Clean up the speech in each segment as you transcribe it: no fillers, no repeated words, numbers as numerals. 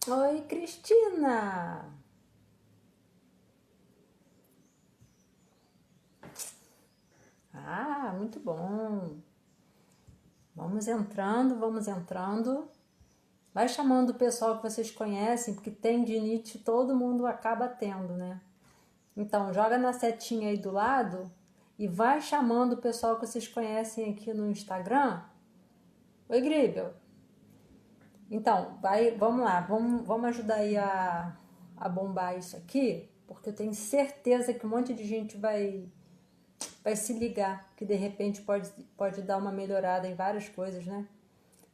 Oi, Cristina! Ah, muito bom! Vamos entrando, vamos entrando. Vai chamando o pessoal que vocês conhecem, porque tendinite todo mundo acaba tendo, né? Então, joga na setinha aí do lado e vai chamando o pessoal que vocês conhecem aqui no Instagram. Oi, Gribel! Então, vamos lá, vamos ajudar aí a bombar isso aqui, porque eu tenho certeza que um monte de gente vai se ligar, que de repente pode dar uma melhorada em várias coisas, né?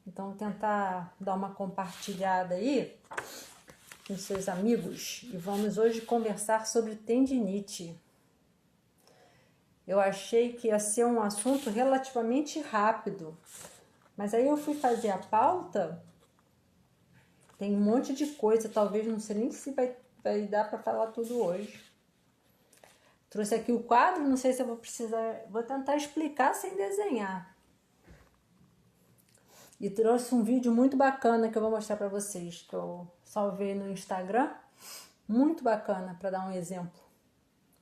Então, tentar dar uma compartilhada aí com seus amigos e vamos hoje conversar sobre tendinite. Eu achei que ia ser um assunto relativamente rápido, mas aí eu fui fazer a pauta, tem um monte de coisa, talvez não sei nem se vai dar para falar tudo hoje. Trouxe aqui o quadro, não sei se eu vou tentar explicar sem desenhar. E trouxe um vídeo muito bacana que eu vou mostrar para vocês, que eu salvei no Instagram. Muito bacana para dar um exemplo.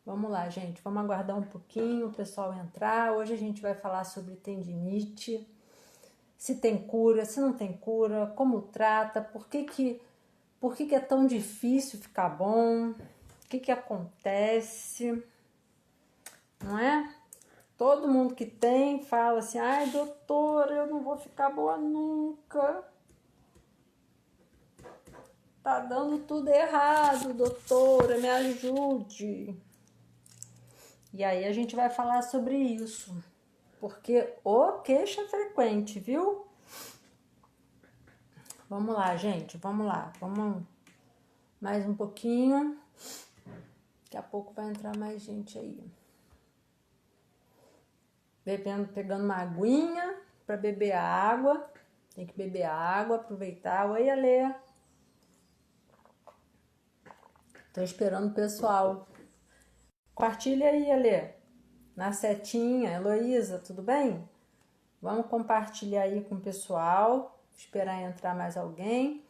Vamos lá, gente, vamos aguardar um pouquinho o pessoal entrar. Hoje a gente vai falar sobre tendinite, se tem cura, se não tem cura, como trata, por que é tão difícil ficar bom, o que acontece, não é? Todo mundo que tem fala assim, ai doutora, eu não vou ficar boa nunca. Tá dando tudo errado, doutora, me ajude. E aí a gente vai falar sobre isso, porque o queixa é frequente, viu? Vamos lá, gente, vamos lá, vamos mais um pouquinho. Daqui a pouco vai entrar mais gente aí. Pegando uma aguinha para beber a água. Tem que beber a água, aproveitar. Oi, Alê. Tô esperando o pessoal. Compartilha aí, Alê. Na setinha. Heloísa, tudo bem? Vamos compartilhar aí com o pessoal. Esperar entrar mais alguém.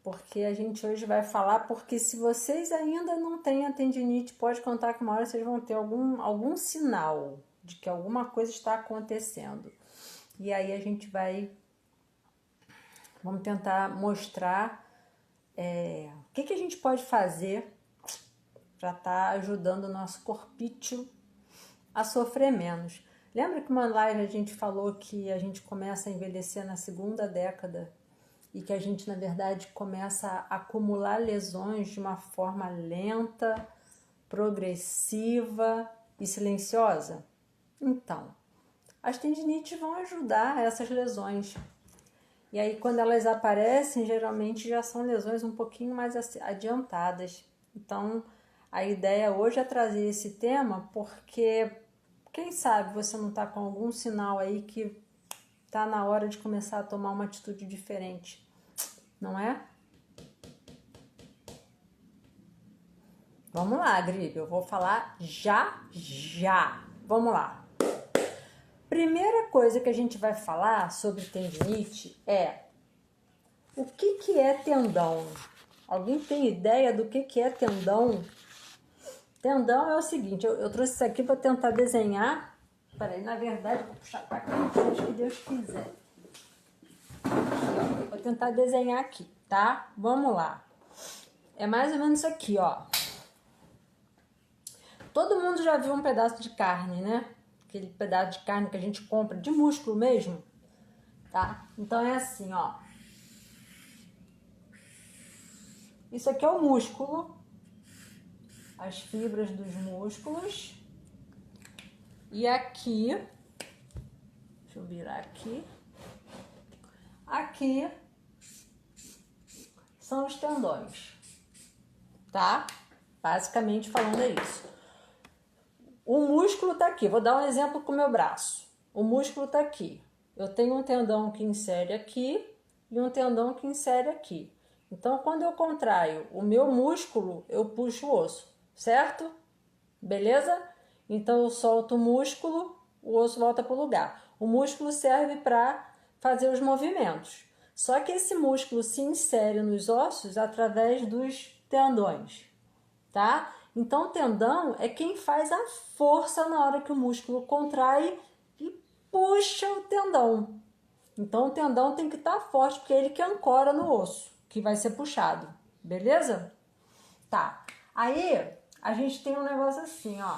Porque a gente hoje vai falar, porque se vocês ainda não têm a tendinite, pode contar que uma hora vocês vão ter algum sinal de que alguma coisa está acontecendo. E aí a gente vamos tentar mostrar o que a gente pode fazer para estar ajudando o nosso corpício a sofrer menos. Lembra que uma live a gente falou que a gente começa a envelhecer na segunda década e que a gente, na verdade, começa a acumular lesões de uma forma lenta, progressiva e silenciosa? Então, as tendinites vão ajudar essas lesões. E aí, quando elas aparecem, geralmente já são lesões um pouquinho mais adiantadas. Então, a ideia hoje é trazer esse tema porque, quem sabe, você não está com algum sinal aí que está na hora de começar a tomar uma atitude diferente, não é? Vamos lá, Gripe, eu vou falar já. Vamos lá. Primeira coisa que a gente vai falar sobre tendinite é o que é tendão? Alguém tem ideia do que é tendão? Tendão é o seguinte, eu trouxe isso aqui para tentar desenhar. Peraí, na verdade, vou puxar para cá, seja o que Deus quiser. Aqui, ó. Vou tentar desenhar aqui, tá? Vamos lá. É mais ou menos isso aqui, ó. Todo mundo já viu um pedaço de carne, né? Aquele pedaço de carne que a gente compra, de músculo mesmo, tá? Então é assim, ó. Isso aqui é o músculo, as fibras dos músculos. E aqui, deixa eu virar aqui. Aqui são os tendões, tá? Basicamente falando é isso. O músculo tá aqui, vou dar um exemplo com o meu braço. O músculo tá aqui. Eu tenho um tendão que insere aqui e um tendão que insere aqui. Então, quando eu contraio o meu músculo, eu puxo o osso, certo? Beleza? Então, eu solto o músculo, o osso volta para o lugar. O músculo serve para fazer os movimentos. Só que esse músculo se insere nos ossos através dos tendões, tá? Então, o tendão é quem faz a força na hora que o músculo contrai e puxa o tendão. Então, o tendão tem que estar forte, porque é ele que ancora no osso, que vai ser puxado, beleza? Tá, aí a gente tem um negócio assim, ó.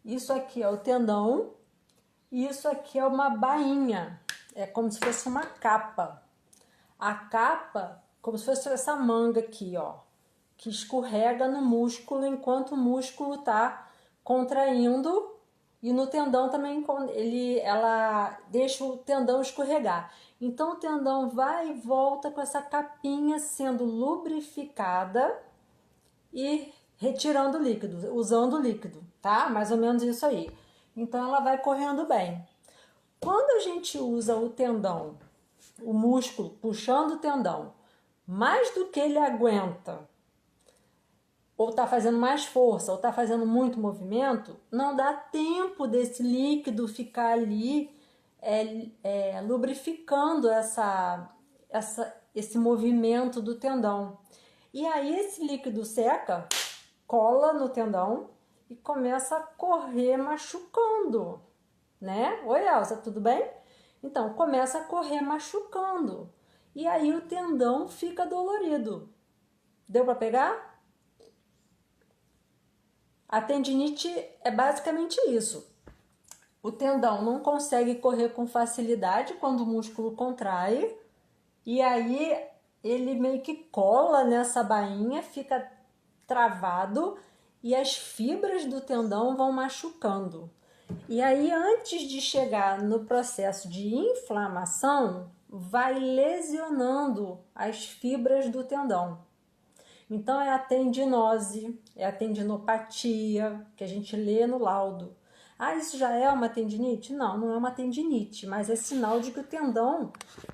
Isso aqui é o tendão e isso aqui é uma bainha. É como se fosse uma capa. A capa, como se fosse essa manga aqui, ó, que escorrega no músculo enquanto o músculo tá contraindo, e no tendão também ela deixa o tendão escorregar. Então o tendão vai e volta com essa capinha sendo lubrificada e retirando o líquido, usando o líquido, tá? Mais ou menos isso aí. Então ela vai correndo bem. Quando a gente usa o tendão, o músculo puxando o tendão, mais do que ele aguenta, ou tá fazendo mais força, ou tá fazendo muito movimento, não dá tempo desse líquido ficar ali lubrificando esse movimento do tendão. E aí esse líquido seca, cola no tendão e começa a correr machucando, né? Oi, Elza, tudo bem? Então, começa a correr machucando. E aí o tendão fica dolorido. Deu para pegar? A tendinite é basicamente isso. O tendão não consegue correr com facilidade quando o músculo contrai, e aí ele meio que cola nessa bainha, fica travado e as fibras do tendão vão machucando. E aí, antes de chegar no processo de inflamação, vai lesionando as fibras do tendão. Então, é a tendinose, é a tendinopatia, que a gente lê no laudo. Ah, isso já é uma tendinite? Não, não é uma tendinite, mas é sinal de que o tendão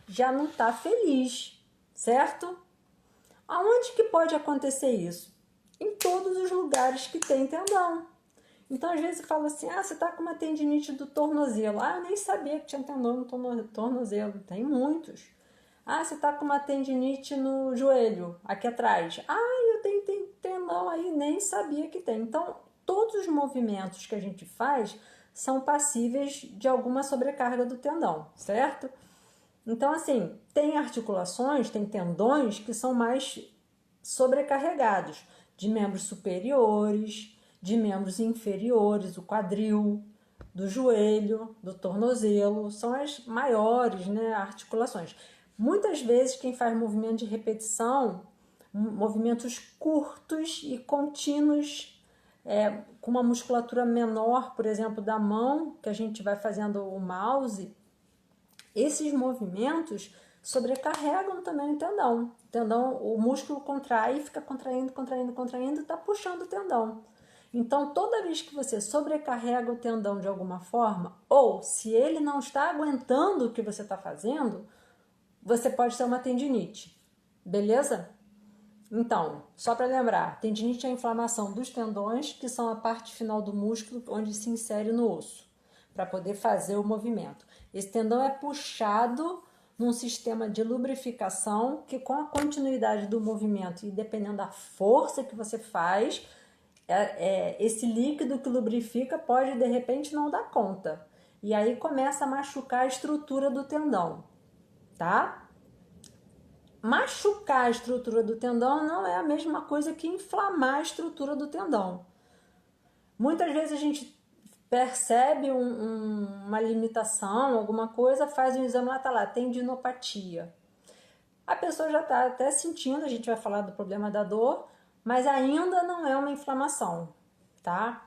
já não está feliz, certo? Aonde que pode acontecer isso? Em todos os lugares que tem tendão. Então, às vezes, fala assim, ah, você tá com uma tendinite do tornozelo. Ah, eu nem sabia que tinha tendão no tornozelo. Tem muitos. Ah, você tá com uma tendinite no joelho, aqui atrás. Ah, eu tenho tendão aí, nem sabia que tem. Então, todos os movimentos que a gente faz são passíveis de alguma sobrecarga do tendão, certo? Então, assim, tem articulações, tem tendões que são mais sobrecarregados, de membros superiores, de membros inferiores, o quadril, do joelho, do tornozelo, são as maiores, né, articulações. Muitas vezes quem faz movimento de repetição, movimentos curtos e contínuos, com uma musculatura menor, por exemplo, da mão, que a gente vai fazendo o mouse, esses movimentos sobrecarregam também o tendão. O tendão, o músculo contrai, fica contraindo, está puxando o tendão. Então, toda vez que você sobrecarrega o tendão de alguma forma, ou se ele não está aguentando o que você está fazendo, você pode ter uma tendinite, beleza? Então, só para lembrar, tendinite é a inflamação dos tendões, que são a parte final do músculo onde se insere no osso, para poder fazer o movimento. Esse tendão é puxado num sistema de lubrificação que, com a continuidade do movimento e dependendo da força que você faz, esse líquido que lubrifica pode de repente não dar conta. E aí começa a machucar a estrutura do tendão, tá? Machucar a estrutura do tendão não é a mesma coisa que inflamar a estrutura do tendão. Muitas vezes a gente percebe uma limitação, alguma coisa, faz um exame lá, tá lá, tendinopatia. A pessoa já está até sentindo, a gente vai falar do problema da dor, mas ainda não é uma inflamação, tá?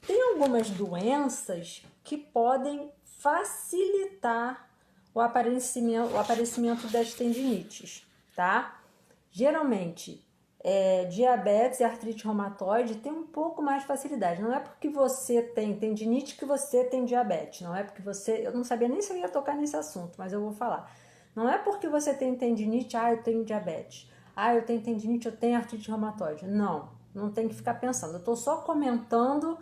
Tem algumas doenças que podem facilitar o aparecimento das tendinites, tá? Geralmente, diabetes e artrite reumatoide tem um pouco mais de facilidade. Não é porque você tem tendinite que você tem diabetes. Não é porque você... Eu não sabia nem se eu ia tocar nesse assunto, mas eu vou falar. Não é porque você tem tendinite, eu tenho diabetes. Eu tenho tendinite, eu tenho artrite reumatoide. Não tem que ficar pensando. Eu estou só comentando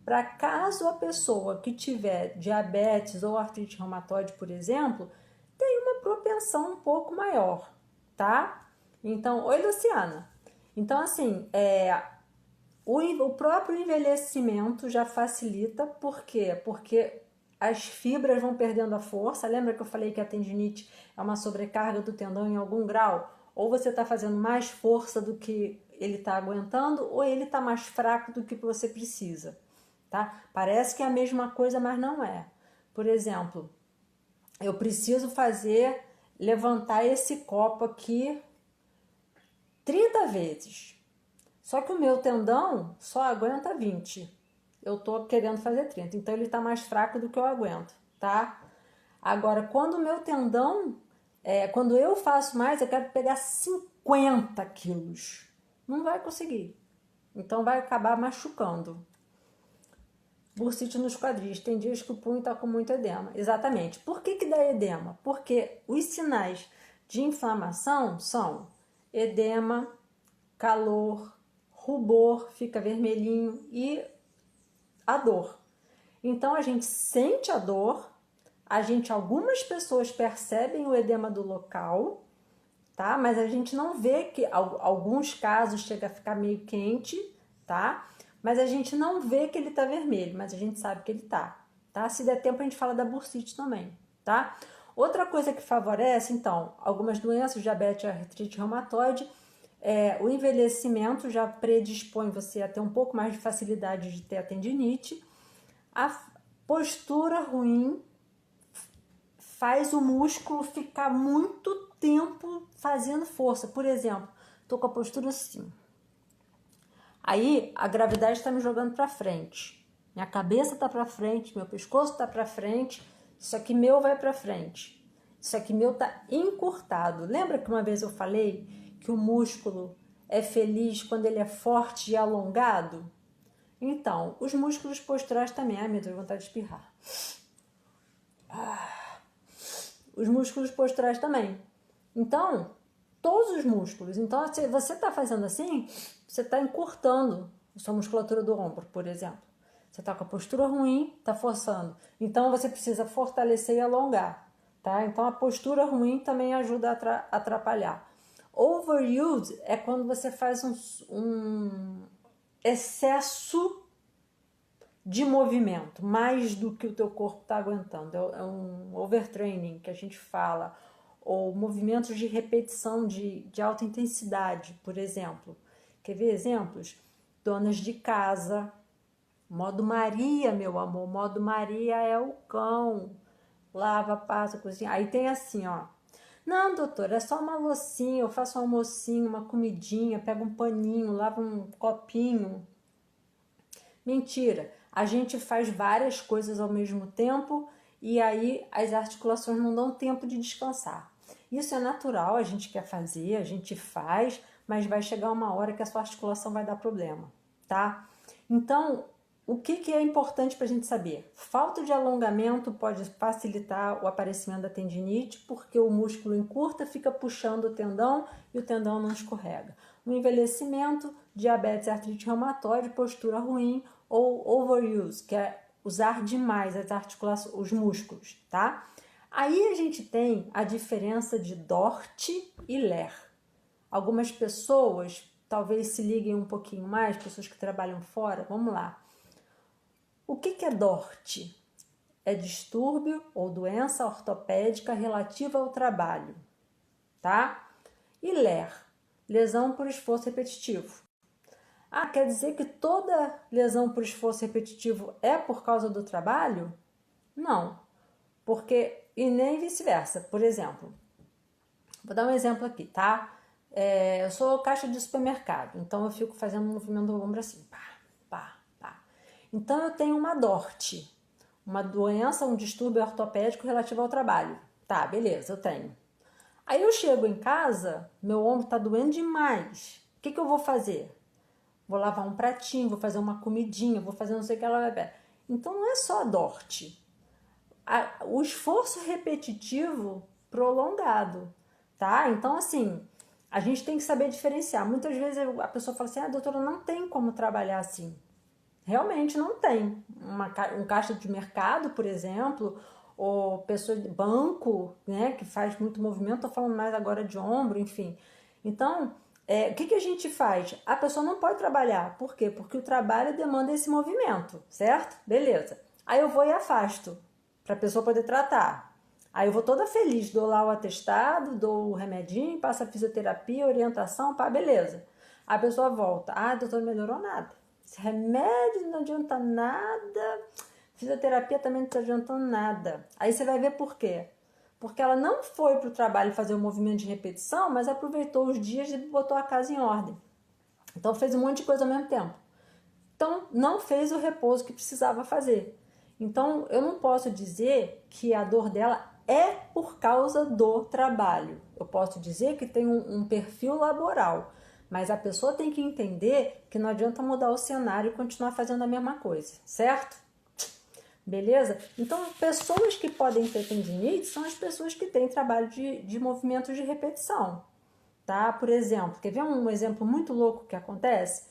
para caso a pessoa que tiver diabetes ou artrite reumatoide, por exemplo, tenha uma propensão um pouco maior, tá? Então, oi, Luciana. Então, assim, o próprio envelhecimento já facilita, por quê? Porque as fibras vão perdendo a força. Lembra que eu falei que a tendinite é uma sobrecarga do tendão em algum grau? Ou você está fazendo mais força do que ele está aguentando, ou ele está mais fraco do que você precisa, tá? Parece que é a mesma coisa, mas não é. Por exemplo, eu preciso levantar esse copo aqui 30 vezes. Só que o meu tendão só aguenta 20. Eu tô querendo fazer 30, então ele tá mais fraco do que eu aguento, tá? Agora, quando o meu tendão, quando eu faço mais, eu quero pegar 50 quilos. Não vai conseguir. Então vai acabar machucando. Bursite nos quadris. Tem dias que o punho tá com muito edema. Exatamente. Por que dá edema? Porque os sinais de inflamação são edema, calor, rubor, fica vermelhinho e a dor. Então a gente sente a dor, algumas pessoas percebem o edema do local, tá? Mas a gente não vê que alguns casos chega a ficar meio quente, tá? Mas a gente não vê que ele tá vermelho, mas a gente sabe que ele tá? Se der tempo a gente fala da bursite também, tá? Outra coisa que favorece, então, algumas doenças, diabetes, artrite reumatoide, o envelhecimento já predispõe você a ter um pouco mais de facilidade de ter a tendinite. A postura ruim faz o músculo ficar muito tempo fazendo força. Por exemplo, tô com a postura assim. Aí a gravidade está me jogando para frente. Minha cabeça tá para frente, meu pescoço tá para frente. Isso aqui meu vai para frente. Isso aqui meu tá encurtado. Lembra que uma vez eu falei que o músculo é feliz quando ele é forte e alongado? Então, os músculos posturais também. Ai, meu Deus, vontade de espirrar. Os músculos posturais também. Então, todos os músculos. Então, se você está fazendo assim, você está encurtando a sua musculatura do ombro, por exemplo. Você está com a postura ruim, está forçando. Então, você precisa fortalecer e alongar, tá? Então, a postura ruim também ajuda a atrapalhar. Overuse é quando você faz um excesso de movimento, mais do que o teu corpo está aguentando. É um overtraining que a gente fala, ou movimentos de repetição de alta intensidade, por exemplo. Quer ver exemplos? Donas de casa, modo Maria, meu amor, modo Maria é o cão, lava, passa, cozinha. Aí tem assim, ó. Não, doutor, é só uma loucinha, eu faço um almocinho, uma comidinha, pego um paninho, lavo um copinho. Mentira, a gente faz várias coisas ao mesmo tempo e aí as articulações não dão tempo de descansar. Isso é natural, a gente quer fazer, a gente faz, mas vai chegar uma hora que a sua articulação vai dar problema, tá? Então, o que é importante para a gente saber? Falta de alongamento pode facilitar o aparecimento da tendinite, porque o músculo encurta, fica puxando o tendão e o tendão não escorrega. O envelhecimento, diabetes, artrite reumatoide, postura ruim ou overuse, que é usar demais as articulações, os músculos, tá? Aí a gente tem a diferença de DORT e LER. Algumas pessoas talvez se liguem um pouquinho mais, pessoas que trabalham fora, vamos lá. O que é DORT? É distúrbio ou doença ortopédica relativa ao trabalho, tá? E LER, lesão por esforço repetitivo. Ah, quer dizer que toda lesão por esforço repetitivo é por causa do trabalho? Não, porque e nem vice-versa. Por exemplo, vou dar um exemplo aqui, tá? Eu sou caixa de supermercado, então eu fico fazendo um movimento do ombro assim, pá, pá, pá. Então eu tenho uma DORT, uma doença, um distúrbio ortopédico relativo ao trabalho. Tá, beleza, eu tenho. Aí eu chego em casa, meu ombro tá doendo demais. O que eu vou fazer? Vou lavar um pratinho, vou fazer uma comidinha, vou fazer não sei o que lá. Então não é só a DORT. O esforço repetitivo prolongado, tá? Então, assim, a gente tem que saber diferenciar. Muitas vezes a pessoa fala assim, doutora, não tem como trabalhar assim. Realmente não tem. Um caixa de mercado, por exemplo, ou pessoa de banco, né, que faz muito movimento, tô falando mais agora de ombro, enfim. Então, o que a gente faz? A pessoa não pode trabalhar. Por quê? Porque o trabalho demanda esse movimento, certo? Beleza. Aí eu vou e afasto, para a pessoa poder tratar. Aí eu vou toda feliz, dou lá o atestado, dou o remedinho, passo a fisioterapia, orientação, pá, beleza. A pessoa volta. Ah, doutor, não melhorou nada. Esse remédio não adianta nada, fisioterapia também não está adiantando nada. Aí você vai ver por quê. Porque ela não foi para o trabalho fazer o movimento de repetição, mas aproveitou os dias e botou a casa em ordem. Então fez um monte de coisa ao mesmo tempo. Então não fez o repouso que precisava fazer. Então eu não posso dizer que a dor dela é por causa do trabalho. Eu posso dizer que tem um perfil laboral. Mas a pessoa tem que entender que não adianta mudar o cenário e continuar fazendo a mesma coisa, certo? Beleza? Então, pessoas que podem ter tendinite são as pessoas que têm trabalho de movimentos de repetição, tá? Por exemplo, quer ver um exemplo muito louco que acontece?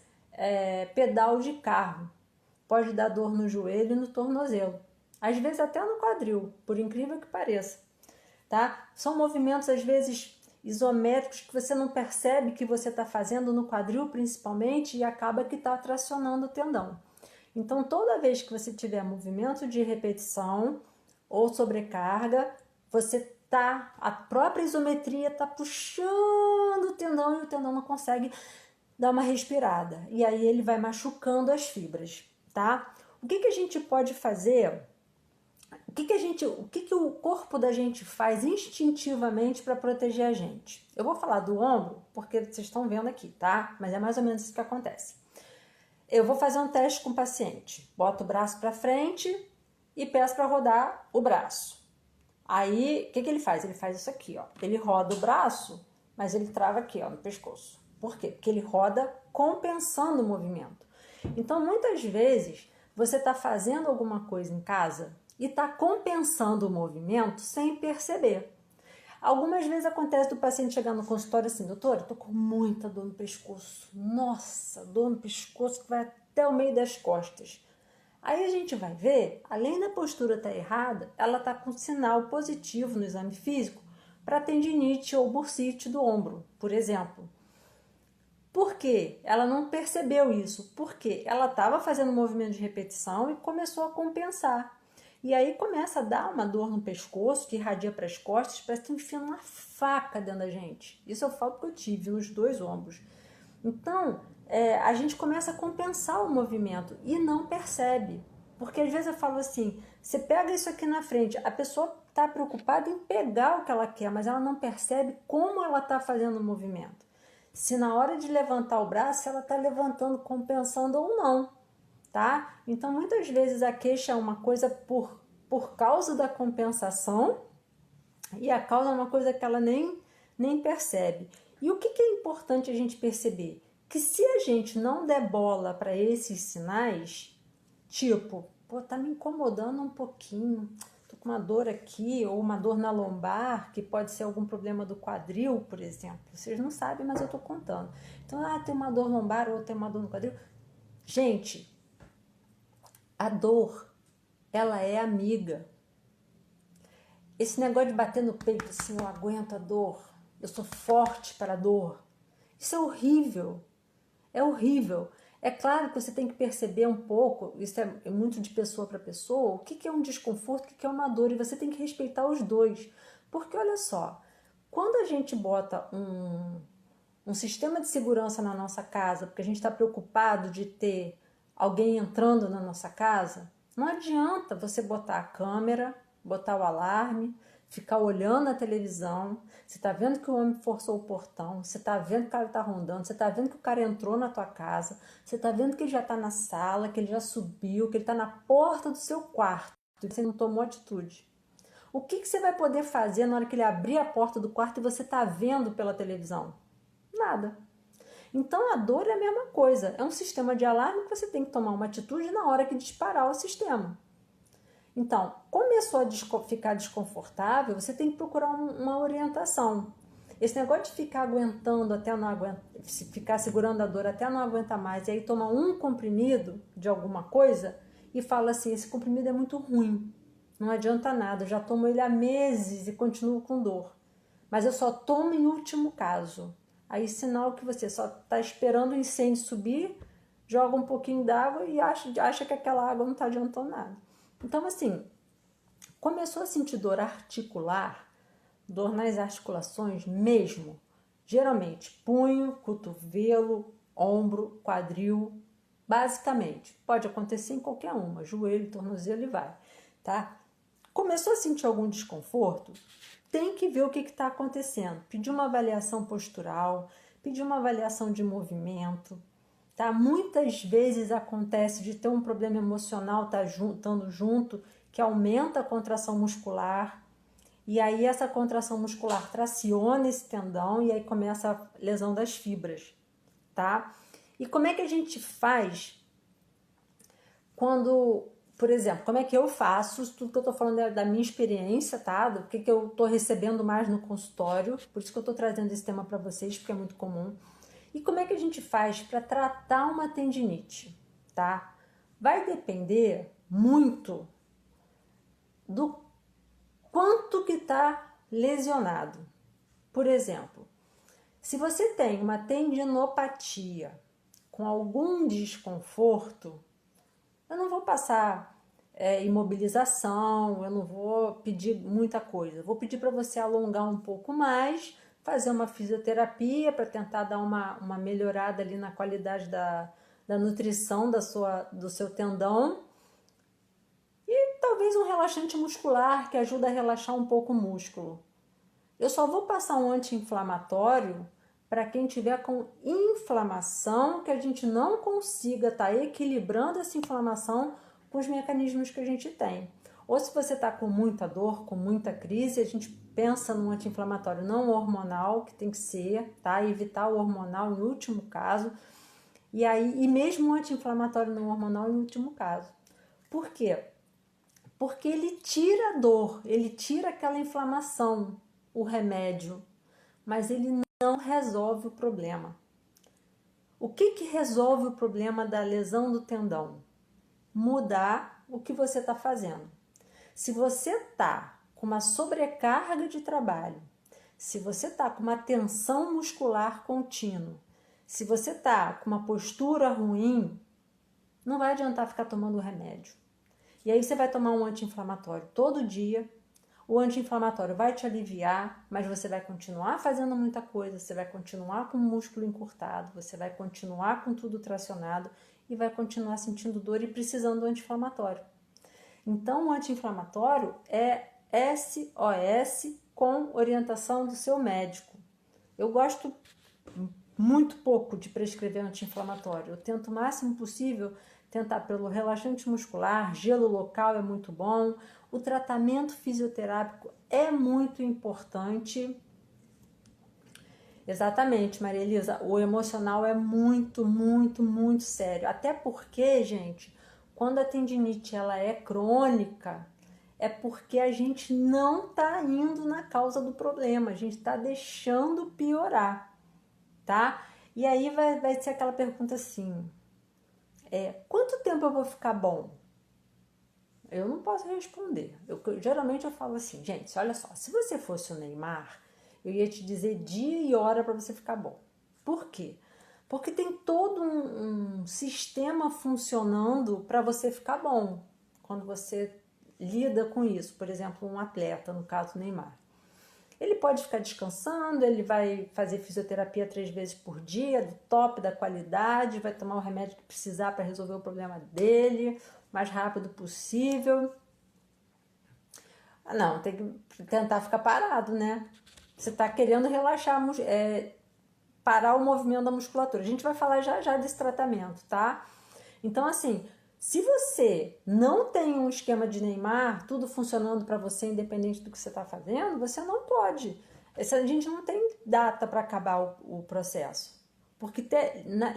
Pedal de carro. Pode dar dor no joelho e no tornozelo. Às vezes até no quadril, por incrível que pareça, tá? São movimentos, às vezes, isométricos que você não percebe que você está fazendo no quadril, principalmente, e acaba que está tracionando o tendão. Então, toda vez que você tiver movimento de repetição ou sobrecarga, a própria isometria está puxando o tendão e o tendão não consegue dar uma respirada. E aí ele vai machucando as fibras, tá? O que a gente pode fazer? O que o corpo da gente faz instintivamente para proteger a gente? Eu vou falar do ombro porque vocês estão vendo aqui, tá? Mas é mais ou menos isso que acontece. Eu vou fazer um teste com o paciente. Boto o braço para frente e peço para rodar o braço. Aí, o que ele faz? Ele faz isso aqui, ó. Ele roda o braço, mas ele trava aqui, ó, no pescoço. Por quê? Porque ele roda compensando o movimento. Então, muitas vezes, você está fazendo alguma coisa em casa e está compensando o movimento sem perceber. Algumas vezes acontece do paciente chegar no consultório assim, doutor, eu tô com muita dor no pescoço. Nossa, dor no pescoço que vai até o meio das costas. Aí a gente vai ver, além da postura estar errada, ela está com sinal positivo no exame físico para tendinite ou bursite do ombro, por exemplo. Por quê? Ela não percebeu isso. Porque ela estava fazendo um movimento de repetição e começou a compensar. E aí começa a dar uma dor no pescoço que irradia para as costas, parece que enfiando uma faca dentro da gente. Isso eu falo porque eu tive nos 2 ombros. Então, a gente começa a compensar o movimento e não percebe. Porque às vezes eu falo assim, você pega isso aqui na frente, a pessoa está preocupada em pegar o que ela quer, mas ela não percebe como ela está fazendo o movimento. Se na hora de levantar o braço, ela está levantando, compensando ou não, tá? Então, muitas vezes a queixa é uma coisa por causa da compensação e a causa é uma coisa que ela nem percebe. E o que é importante a gente perceber? Que se a gente não der bola para esses sinais, tipo, pô, tá me incomodando um pouquinho, tô com uma dor aqui, ou uma dor na lombar, que pode ser algum problema do quadril, por exemplo. Vocês não sabem, mas eu tô contando. Então, tem uma dor lombar ou tem uma dor no quadril. Gente, a dor, ela é amiga. Esse negócio de bater no peito assim, eu aguento a dor, eu sou forte para a dor. Isso é horrível. É horrível. É claro que você tem que perceber um pouco, isso é muito de pessoa para pessoa, o que é um desconforto, o que é uma dor, e você tem que respeitar os dois. Porque olha só, quando a gente bota um sistema de segurança na nossa casa, porque a gente está preocupado de ter alguém entrando na nossa casa, não adianta você botar a câmera, botar o alarme, ficar olhando a televisão, você está vendo que o homem forçou o portão, você está vendo que o cara está rondando, você está vendo que o cara entrou na tua casa, você está vendo que ele já está na sala, que ele já subiu, que ele está na porta do seu quarto e você não tomou atitude. O que você vai poder fazer na hora que ele abrir a porta do quarto e você está vendo pela televisão? Nada. Então a dor é a mesma coisa, é um sistema de alarme que você tem que tomar uma atitude na hora que disparar o sistema. Então, começou a ficar desconfortável, você tem que procurar uma orientação. Esse negócio de ficar aguentando até não aguentar, ficar segurando a dor até não aguentar mais, e aí toma um comprimido de alguma coisa e fala assim, esse comprimido é muito ruim, não adianta nada, eu já tomo ele há meses e continuo com dor. Mas eu só tomo em último caso. Aí sinal que você só está esperando o incêndio subir, joga um pouquinho d'água e acha que aquela água não está adiantando nada. Então assim, começou a sentir dor articular, dor nas articulações mesmo, geralmente punho, cotovelo, ombro, quadril, basicamente. Pode acontecer em qualquer uma, joelho, tornozelo e vai, tá? Começou a sentir algum desconforto? Tem que ver o que está acontecendo. Pedir uma avaliação postural, pedir uma avaliação de movimento, tá? Muitas vezes acontece de ter um problema emocional estando junto, que aumenta a contração muscular, e aí essa contração muscular traciona esse tendão e aí começa a lesão das fibras, tá? E como é que a gente faz quando, por exemplo, como é que eu faço? Tudo que eu tô falando é da minha experiência, tá? Do que eu tô recebendo mais no consultório, por isso que eu tô trazendo esse tema para vocês, porque é muito comum. E como é que a gente faz para tratar uma tendinite, tá? Vai depender muito do quanto que está lesionado. Por exemplo, se você tem uma tendinopatia com algum desconforto, eu não vou passar imobilização, eu não vou pedir muita coisa. Eu vou pedir para você alongar um pouco mais, fazer uma fisioterapia para tentar dar uma melhorada ali na qualidade da nutrição do seu tendão. E talvez um relaxante muscular que ajuda a relaxar um pouco o músculo. Eu só vou passar um anti-inflamatório para quem tiver com inflamação, que a gente não consiga estar equilibrando essa inflamação com os mecanismos que a gente tem. Ou se você está com muita dor, com muita crise, a gente pensa num anti-inflamatório não hormonal, que tem que ser, tá? Evitar o hormonal em último caso. E mesmo um anti-inflamatório não hormonal em último caso. Por quê? Porque ele tira a dor, ele tira aquela inflamação, o remédio, mas ele não resolve o problema. O que resolve o problema da lesão do tendão? Mudar o que você está fazendo. Se você está com uma sobrecarga de trabalho, se você está com uma tensão muscular contínua, se você está com uma postura ruim, não vai adiantar ficar tomando remédio. E aí você vai tomar um anti-inflamatório todo dia, o anti-inflamatório vai te aliviar, mas você vai continuar fazendo muita coisa, você vai continuar com o músculo encurtado, você vai continuar com tudo tracionado e vai continuar sentindo dor e precisando do anti-inflamatório. Então, o anti-inflamatório é SOS com orientação do seu médico. Eu gosto muito pouco de prescrever anti-inflamatório. Eu tento o máximo possível tentar pelo relaxante muscular, gelo local é muito bom. O tratamento fisioterápico é muito importante. Exatamente, Maria Elisa, o emocional é muito, muito, muito sério. Até porque, gente, quando a tendinite ela é crônica, é porque a gente não está indo na causa do problema, a gente está deixando piorar, tá? E aí vai ser aquela pergunta assim, quanto tempo eu vou ficar bom? Eu não posso responder. Geralmente eu falo assim, gente, olha só, se você fosse o Neymar, eu ia te dizer dia e hora para você ficar bom. Por quê? Porque tem todo um sistema funcionando para você ficar bom quando você lida com isso. Por exemplo, um atleta, no caso Neymar. Ele pode ficar descansando, ele vai fazer fisioterapia 3 vezes por dia, do top da qualidade, vai tomar o remédio que precisar para resolver o problema dele, o mais rápido possível. Não, tem que tentar ficar parado, né? Você está querendo relaxar, parar o movimento da musculatura. A gente vai falar já já desse tratamento, tá? Então, assim, se você não tem um esquema de Neymar, tudo funcionando para você, independente do que você está fazendo, você não pode. A gente não tem data para acabar o processo. Porque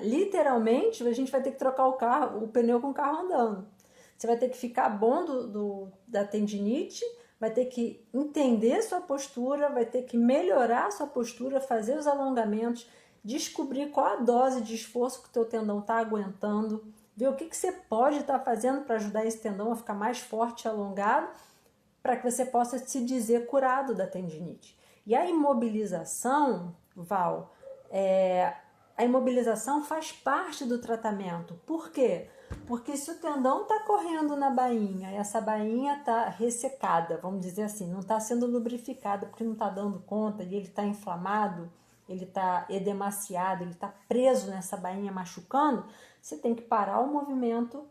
literalmente a gente vai ter que trocar o pneu com o carro andando. Você vai ter que ficar bom da tendinite, vai ter que entender sua postura, vai ter que melhorar a sua postura, fazer os alongamentos, descobrir qual a dose de esforço que o teu tendão está aguentando, ver o que você pode estar fazendo para ajudar esse tendão a ficar mais forte e alongado, para que você possa se dizer curado da tendinite. E a imobilização, Val, a imobilização faz parte do tratamento. Por quê? Porque se o tendão está correndo na bainha e essa bainha está ressecada, vamos dizer assim, não está sendo lubrificada porque não está dando conta e ele está inflamado, ele está edemaciado, ele está preso nessa bainha machucando, você tem que parar o movimento,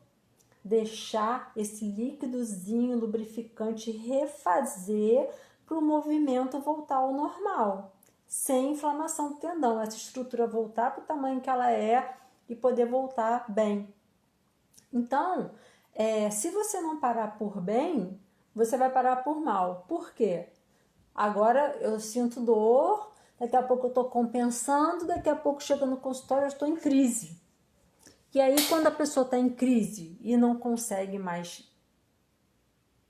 deixar esse líquidozinho lubrificante refazer para o movimento voltar ao normal, sem inflamação do tendão, essa estrutura voltar para o tamanho que ela é e poder voltar bem. Então, se você não parar por bem, você vai parar por mal. Por quê? Agora eu sinto dor, daqui a pouco eu estou compensando, daqui a pouco chega no consultório eu estou em crise. E aí quando a pessoa está em crise e não consegue mais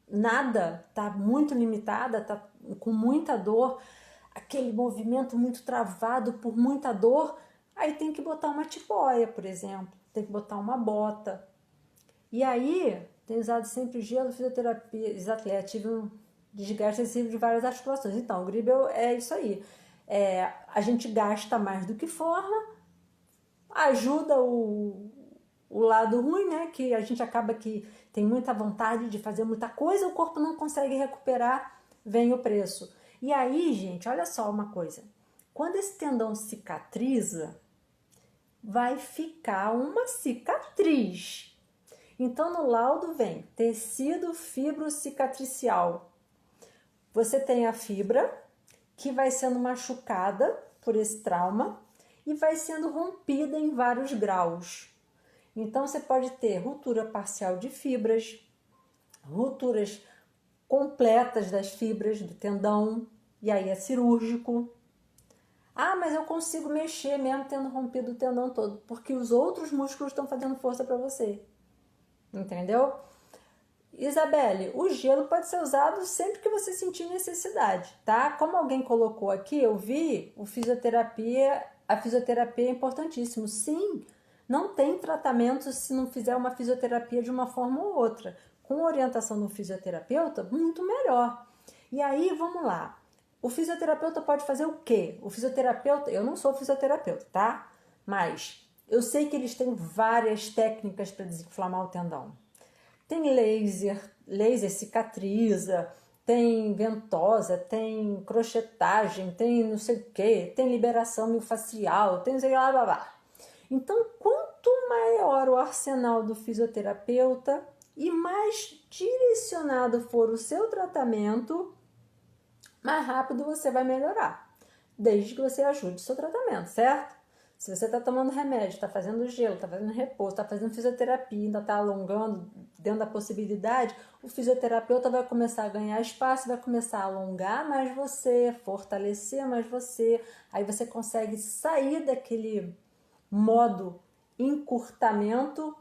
nada, está muito limitada, está com muita dor, aquele movimento muito travado por muita dor, aí tem que botar uma tipoia, por exemplo, tem que botar uma bota. E aí, tem usado sempre gelo, fisioterapia, exatamente, tive um desgaste excessivo de várias articulações. Então, o Gribel é isso aí. A gente gasta mais do que forma, ajuda o lado ruim, né? Que a gente acaba que tem muita vontade de fazer muita coisa, o corpo não consegue recuperar, vem o preço. E aí, gente, olha só uma coisa. Quando esse tendão cicatriza, vai ficar uma cicatriz. Então, no laudo vem tecido fibrocicatricial. Você tem a fibra que vai sendo machucada por esse trauma e vai sendo rompida em vários graus. Então, você pode ter ruptura parcial de fibras, rupturas completas das fibras do tendão, e aí é cirúrgico. Ah, mas eu consigo mexer mesmo tendo rompido o tendão todo, porque os outros músculos estão fazendo força para você. Entendeu? Isabelle, o gelo pode ser usado sempre que você sentir necessidade, tá? Como alguém colocou aqui, eu vi a fisioterapia é importantíssimo. Sim, não tem tratamento se não fizer uma fisioterapia de uma forma ou outra. Com orientação do fisioterapeuta, muito melhor. E aí, vamos lá. O fisioterapeuta pode fazer o quê? O fisioterapeuta, eu não sou fisioterapeuta, tá? Mas eu sei que eles têm várias técnicas para desinflamar o tendão. Tem laser cicatriza, tem ventosa, tem crochetagem, tem não sei o que, tem liberação miofascial, tem sei lá, blá, blá. Então, quanto maior o arsenal do fisioterapeuta e mais direcionado for o seu tratamento, mais rápido você vai melhorar, desde que você ajude o seu tratamento, certo? Se você está tomando remédio, está fazendo gelo, está fazendo repouso, está fazendo fisioterapia, ainda está alongando dentro da possibilidade, o fisioterapeuta vai começar a ganhar espaço, vai começar a alongar mais você, fortalecer mais você, aí você consegue sair daquele modo encurtamento,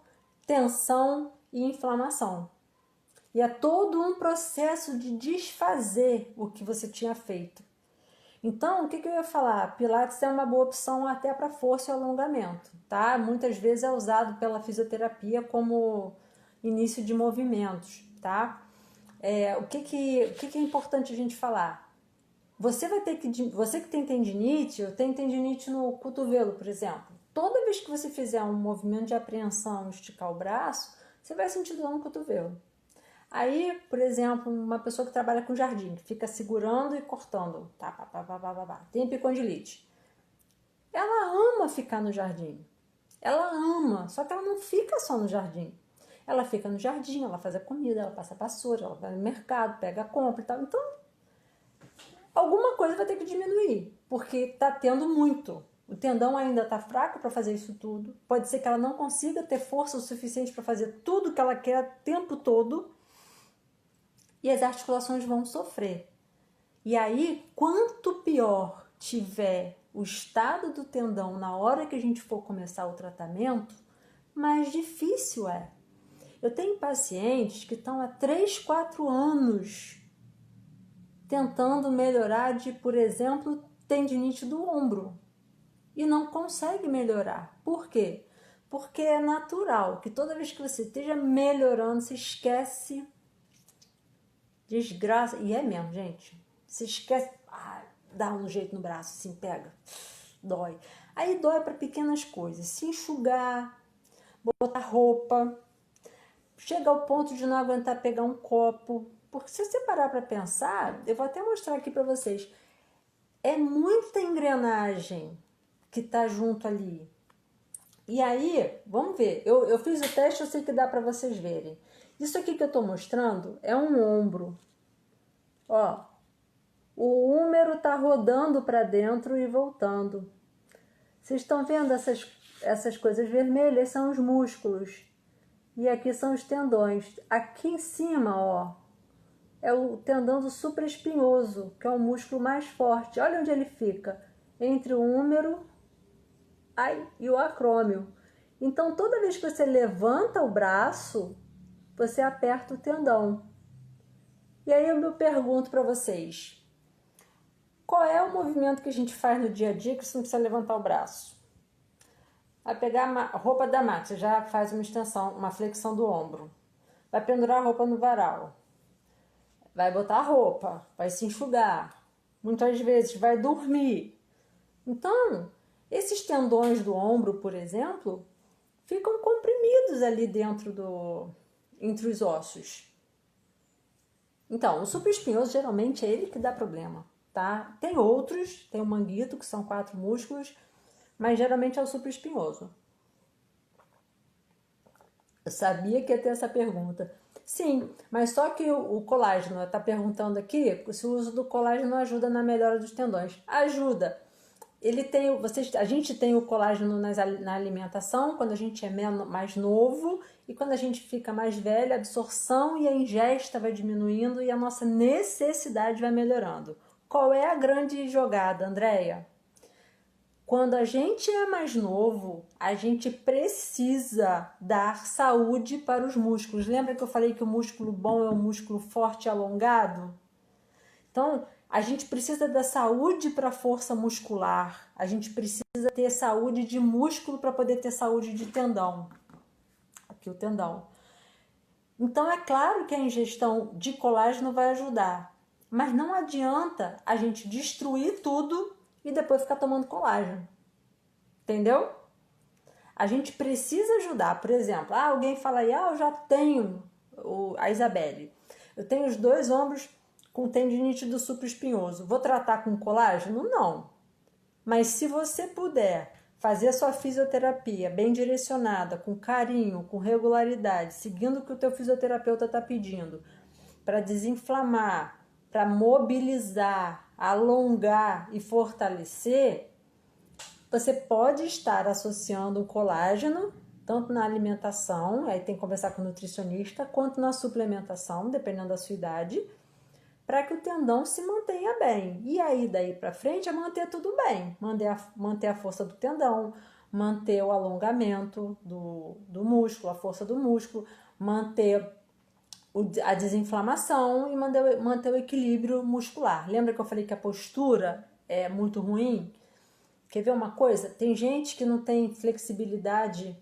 tensão e inflamação. E é todo um processo de desfazer o que você tinha feito. Então, o que eu ia falar? Pilates é uma boa opção até para força e alongamento, tá? Muitas vezes é usado pela fisioterapia como início de movimentos, tá? O que é importante a gente falar? Você que tem tendinite, eu tenho tendinite no cotovelo, por exemplo. Toda vez que você fizer um movimento de apreensão, esticar o braço, você vai sentir dor no cotovelo. Aí, por exemplo, uma pessoa que trabalha com jardim, que fica segurando e cortando, tá, tem epicondilite. Ela ama ficar no jardim. Ela ama, só que ela não fica só no jardim. Ela fica no jardim, ela faz a comida, ela passa a vassoura, ela vai no mercado, pega a compra e tal. Então, alguma coisa vai ter que diminuir, porque tá tendo muito. O tendão ainda tá fraco para fazer isso tudo. Pode ser que ela não consiga ter força o suficiente para fazer tudo que ela quer o tempo todo. E as articulações vão sofrer. E aí, quanto pior tiver o estado do tendão na hora que a gente for começar o tratamento, mais difícil é. Eu tenho pacientes que estão há 3, 4 anos tentando melhorar de, por exemplo, tendinite do ombro e não consegue melhorar. Por quê? Porque é natural que toda vez que você esteja melhorando, você esquece, desgraça, e é mesmo, gente, você esquece, dá um jeito no braço, assim, pega, dói. Aí dói para pequenas coisas, se enxugar, botar roupa, chega ao ponto de não aguentar pegar um copo, porque se você parar para pensar, eu vou até mostrar aqui para vocês, é muita engrenagem que tá junto ali. E aí, vamos ver, eu fiz o teste, eu sei que dá para vocês verem. Isso aqui que eu tô mostrando é um ombro, ó, o húmero tá rodando para dentro e voltando. Vocês estão vendo essas coisas vermelhas? São os músculos. E aqui são os tendões. Aqui em cima, ó, é o tendão do supraespinhoso, que é o músculo mais forte. Olha onde ele fica. Entre o húmero e o acrômio. Então, toda vez que você levanta o braço, você aperta o tendão. E aí eu me pergunto para vocês, qual é o movimento que a gente faz no dia a dia que você não precisa levantar o braço? Vai pegar a roupa da máquina, você já faz uma extensão, uma flexão do ombro. Vai pendurar a roupa no varal. Vai botar a roupa, vai se enxugar. Muitas vezes vai dormir. Então, esses tendões do ombro, por exemplo, ficam comprimidos ali entre os ossos. Então, o supraespinhoso geralmente é ele que dá problema, tá? Tem outros, tem o manguito, que são 4 músculos, mas geralmente é o supraespinhoso. Eu sabia que ia ter essa pergunta. Sim, mas só que o colágeno, está perguntando aqui, se o uso do colágeno ajuda na melhora dos tendões. Ajuda. A gente tem o colágeno na alimentação quando a gente é mais novo, e quando a gente fica mais velho, a absorção e a ingesta vai diminuindo e a nossa necessidade vai melhorando. Qual é a grande jogada, Andréia? Quando a gente é mais novo, a gente precisa dar saúde para os músculos. Lembra que eu falei que o músculo bom é um músculo forte e alongado? Então, a gente precisa da saúde para a força muscular. A gente precisa ter saúde de músculo para poder ter saúde de tendão. Aqui o tendão. Então, é claro que a ingestão de colágeno vai ajudar. Mas não adianta a gente destruir tudo e depois ficar tomando colágeno. Entendeu? A gente precisa ajudar. Por exemplo, alguém fala aí, eu já tenho a Isabelle. Eu tenho os 2 ombros com tendinite do supraespinhoso. Vou tratar com colágeno? Não. Mas se você puder fazer a sua fisioterapia bem direcionada, com carinho, com regularidade, seguindo o que o teu fisioterapeuta está pedindo, para desinflamar, para mobilizar, alongar e fortalecer, você pode estar associando o colágeno tanto na alimentação, aí tem que conversar com o nutricionista, quanto na suplementação, dependendo da sua idade, para que o tendão se mantenha bem. E aí, daí para frente, é manter tudo bem. Manter a força do tendão, manter o alongamento do músculo, a força do músculo, manter a desinflamação e manter o equilíbrio muscular. Lembra que eu falei que a postura é muito ruim? Quer ver uma coisa? Tem gente que não tem flexibilidade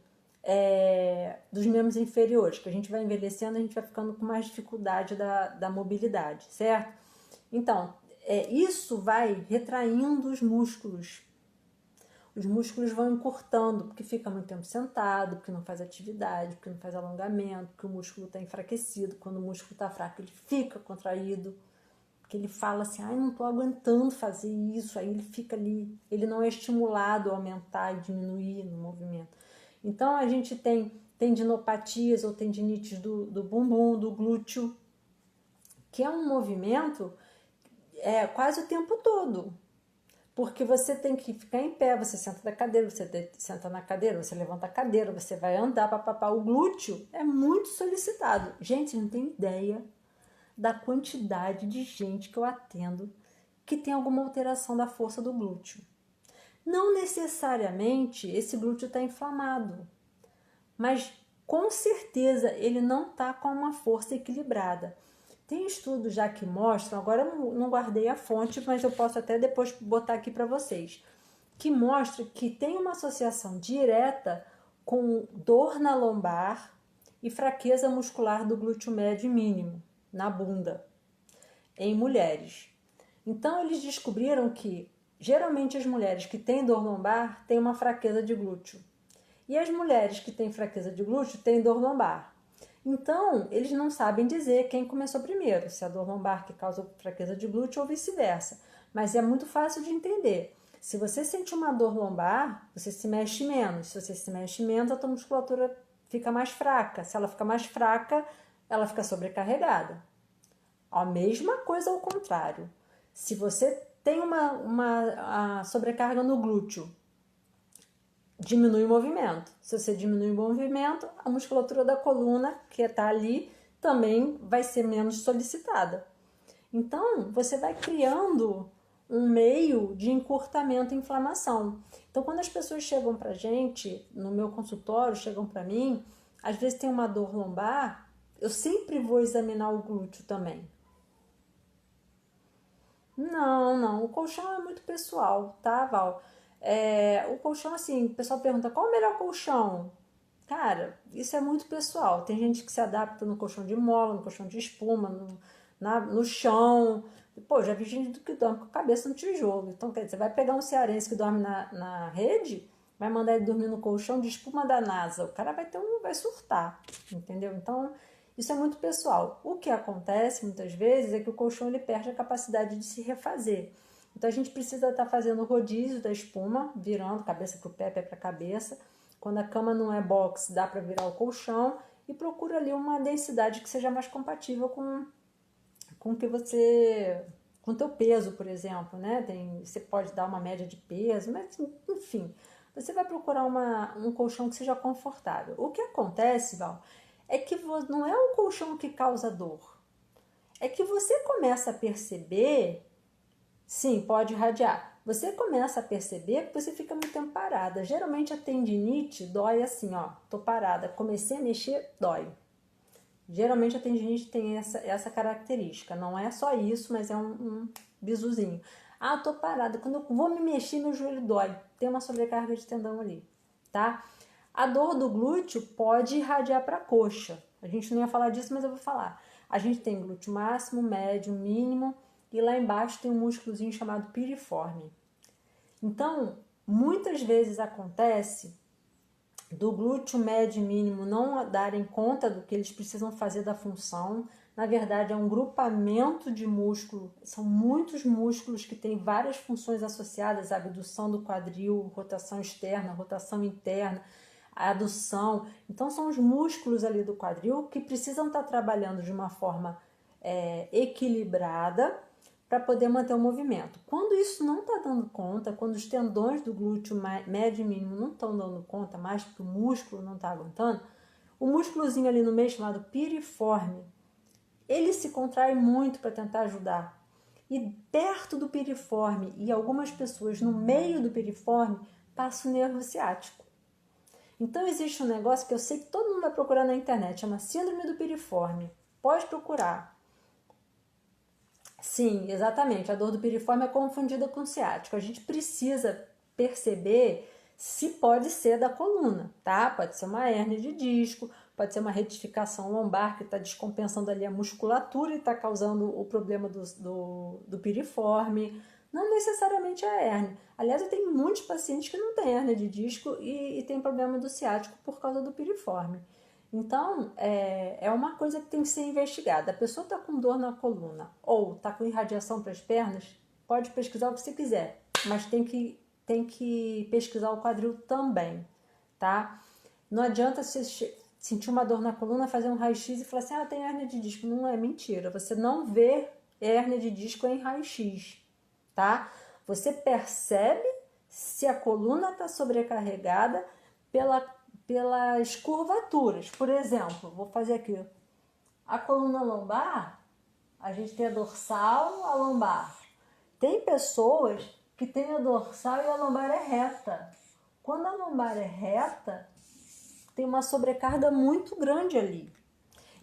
dos membros inferiores, que a gente vai envelhecendo, a gente vai ficando com mais dificuldade da mobilidade, certo? Então, isso vai retraindo os músculos. Os músculos vão encurtando, porque fica muito tempo sentado, porque não faz atividade, porque não faz alongamento, porque o músculo está enfraquecido. Quando o músculo está fraco, ele fica contraído. Que ele fala assim, não estou aguentando fazer isso, aí ele fica ali, ele não é estimulado a aumentar e diminuir no movimento. Então a gente tem tendinopatias ou tendinites do bumbum, do glúteo, que é um movimento quase o tempo todo, porque você tem que ficar em pé, você senta na cadeira, senta na cadeira, você levanta a cadeira, você vai andar, papapá. O glúteo é muito solicitado. Gente, não tem ideia da quantidade de gente que eu atendo que tem alguma alteração da força do glúteo. Não necessariamente esse glúteo está inflamado, mas com certeza ele não está com uma força equilibrada. Tem estudos já que mostram, agora eu não guardei a fonte, mas eu posso até depois botar aqui para vocês, que mostra que tem uma associação direta com dor na lombar e fraqueza muscular do glúteo médio e mínimo, na bunda, em mulheres. Então eles descobriram que geralmente as mulheres que têm dor lombar têm uma fraqueza de glúteo. E as mulheres que têm fraqueza de glúteo têm dor lombar. Então, eles não sabem dizer quem começou primeiro, se é a dor lombar que causa fraqueza de glúteo ou vice-versa. Mas é muito fácil de entender. Se você sente uma dor lombar, você se mexe menos. Se você se mexe menos, a tua musculatura fica mais fraca. Se ela fica mais fraca, ela fica sobrecarregada. A mesma coisa ao contrário. Se você tem uma sobrecarga no glúteo, diminui o movimento. Se você diminui o movimento, a musculatura da coluna que está ali também vai ser menos solicitada. Então, você vai criando um meio de encurtamento e inflamação. Então, quando as pessoas chegam pra gente, no meu consultório, chegam para mim, às vezes tem uma dor lombar, eu sempre vou examinar o glúteo também. Não, o colchão é muito pessoal, tá, Val? O colchão, assim, o pessoal pergunta, qual o melhor colchão? Cara, isso é muito pessoal. Tem gente que se adapta no colchão de mola, no colchão de espuma, no chão. Pô, já vi gente que dorme com a cabeça no tijolo. Então, quer dizer, você vai pegar um cearense que dorme na rede, vai mandar ele dormir no colchão de espuma da NASA. O cara vai surtar, entendeu? Então, isso é muito pessoal. O que acontece muitas vezes é que o colchão ele perde a capacidade de se refazer. Então a gente precisa estar fazendo o rodízio da espuma, virando cabeça para o pé, pé para a cabeça. Quando a cama não é box, dá para virar o colchão e procura ali uma densidade que seja mais compatível com que você, com o teu peso, por exemplo, né? Você pode dar uma média de peso, mas enfim, você vai procurar um colchão que seja confortável. O que acontece, Val, é que não é o colchão que causa dor. É que você começa a perceber, sim, pode irradiar. Você começa a perceber que você fica muito tempo parada. Geralmente a tendinite dói assim, ó, tô parada, comecei a mexer, dói. Geralmente a tendinite tem essa característica. Não é só isso, mas é um bisuzinho. Ah, tô parada. Quando eu vou me mexer, meu joelho dói. Tem uma sobrecarga de tendão ali, tá? A dor do glúteo pode irradiar para a coxa. A gente não ia falar disso, mas eu vou falar. A gente tem glúteo máximo, médio, mínimo e lá embaixo tem um músculozinho chamado piriforme. Então, muitas vezes acontece do glúteo médio e mínimo não darem conta do que eles precisam fazer da função. Na verdade, é um grupamento de músculo, são muitos músculos que têm várias funções associadas, a abdução do quadril, rotação externa, rotação interna, a adução. Então, são os músculos ali do quadril que precisam estar trabalhando de uma forma equilibrada para poder manter o movimento. Quando isso não está dando conta, quando os tendões do glúteo médio e mínimo não estão dando conta mais, porque o músculo não está aguentando, o músculozinho ali no meio chamado piriforme, ele se contrai muito para tentar ajudar. E perto do piriforme e algumas pessoas no meio do piriforme passa o nervo ciático. Então existe um negócio que eu sei que todo mundo vai procurar na internet, chama síndrome do piriforme. Pode procurar. Sim, exatamente. A dor do piriforme é confundida com ciático. A gente precisa perceber se pode ser da coluna, tá? Pode ser uma hérnia de disco, pode ser uma retificação lombar que está descompensando ali a musculatura e está causando o problema do piriforme. Não necessariamente a hérnia. Aliás, eu tenho muitos pacientes que não têm hérnia de disco e tem problema do ciático por causa do piriforme. Então, é uma coisa que tem que ser investigada. A pessoa está com dor na coluna ou está com irradiação para as pernas, pode pesquisar o que você quiser, mas tem que pesquisar o quadril também, tá? Não adianta você sentir uma dor na coluna, fazer um raio-x e falar assim, tem hérnia de disco. Não é mentira, você não vê hérnia de disco em raio-x, tá? Você percebe se a coluna está sobrecarregada pelas curvaturas. Por exemplo, vou fazer aqui a coluna lombar, a gente tem a dorsal, a lombar. Tem pessoas que têm a dorsal e a lombar é reta. Quando a lombar é reta, tem uma sobrecarga muito grande ali.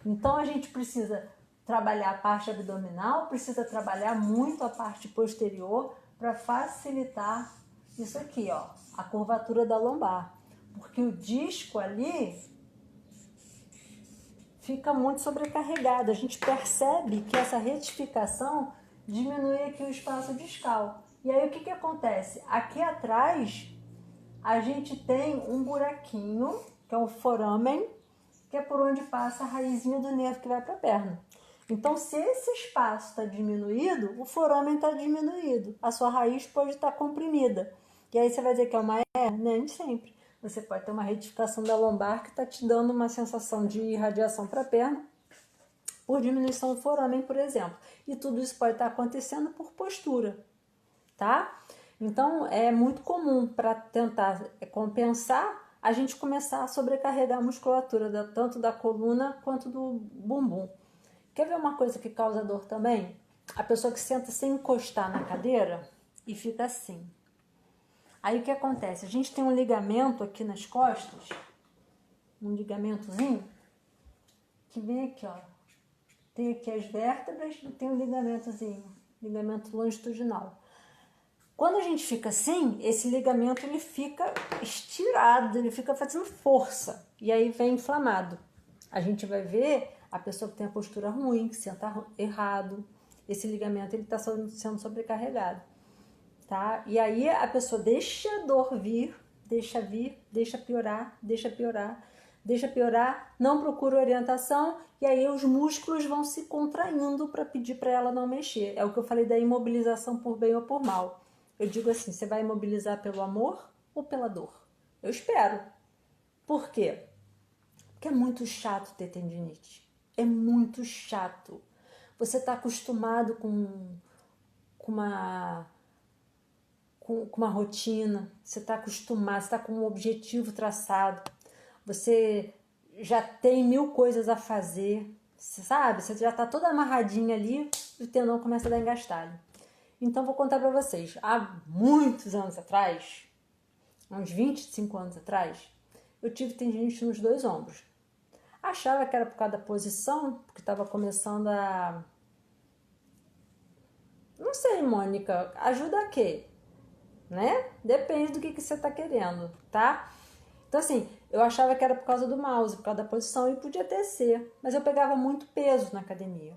Então a gente precisa trabalhar a parte abdominal, precisa trabalhar muito a parte posterior para facilitar isso aqui, ó, a curvatura da lombar. Porque o disco ali fica muito sobrecarregado. A gente percebe que essa retificação diminui aqui o espaço discal. E aí o que acontece? Aqui atrás a gente tem um buraquinho, que é o foramen, que é por onde passa a raizinha do nervo que vai para a perna. Então, se esse espaço está diminuído, o foramen está diminuído. A sua raiz pode estar comprimida. E aí você vai dizer que é uma hérnia? Nem sempre. Você pode ter uma retificação da lombar que está te dando uma sensação de irradiação para a perna por diminuição do foramen, por exemplo. E tudo isso pode estar acontecendo por postura, tá? Então, é muito comum para tentar compensar a gente começar a sobrecarregar a musculatura tanto da coluna quanto do bumbum. Quer ver uma coisa que causa dor também? A pessoa que senta sem encostar na cadeira e fica assim. Aí o que acontece? A gente tem um ligamento aqui nas costas, um ligamentozinho, que vem aqui, ó. Tem aqui as vértebras e tem um ligamentozinho, ligamento longitudinal. Quando a gente fica assim, esse ligamento ele fica estirado, ele fica fazendo força. E aí vem inflamado. A gente vai ver a pessoa que tem a postura ruim, que senta errado. Esse ligamento ele está sendo sobrecarregado. Tá? E aí a pessoa deixa a dor vir, deixa piorar, não procura orientação e aí os músculos vão se contraindo para pedir para ela não mexer. É o que eu falei da imobilização por bem ou por mal. Eu digo assim, você vai imobilizar pelo amor ou pela dor? Eu espero. Por quê? Porque é muito chato ter tendinite. É muito chato. Você está acostumado com uma rotina, você está acostumado, você está com um objetivo traçado, você já tem 1000 coisas a fazer, sabe? Você já está toda amarradinha ali e o tendão começa a dar engastalho. Então, vou contar para vocês. Há muitos anos atrás, uns 25 anos atrás, eu tive tendinite nos 2 ombros. Achava que era por causa da posição, porque estava começando a... Não sei, Mônica, ajuda a quê? Né? Depende do que você está querendo, tá? Então, assim, eu achava que era por causa do mouse, por causa da posição, e podia até ser. Mas eu pegava muito peso na academia.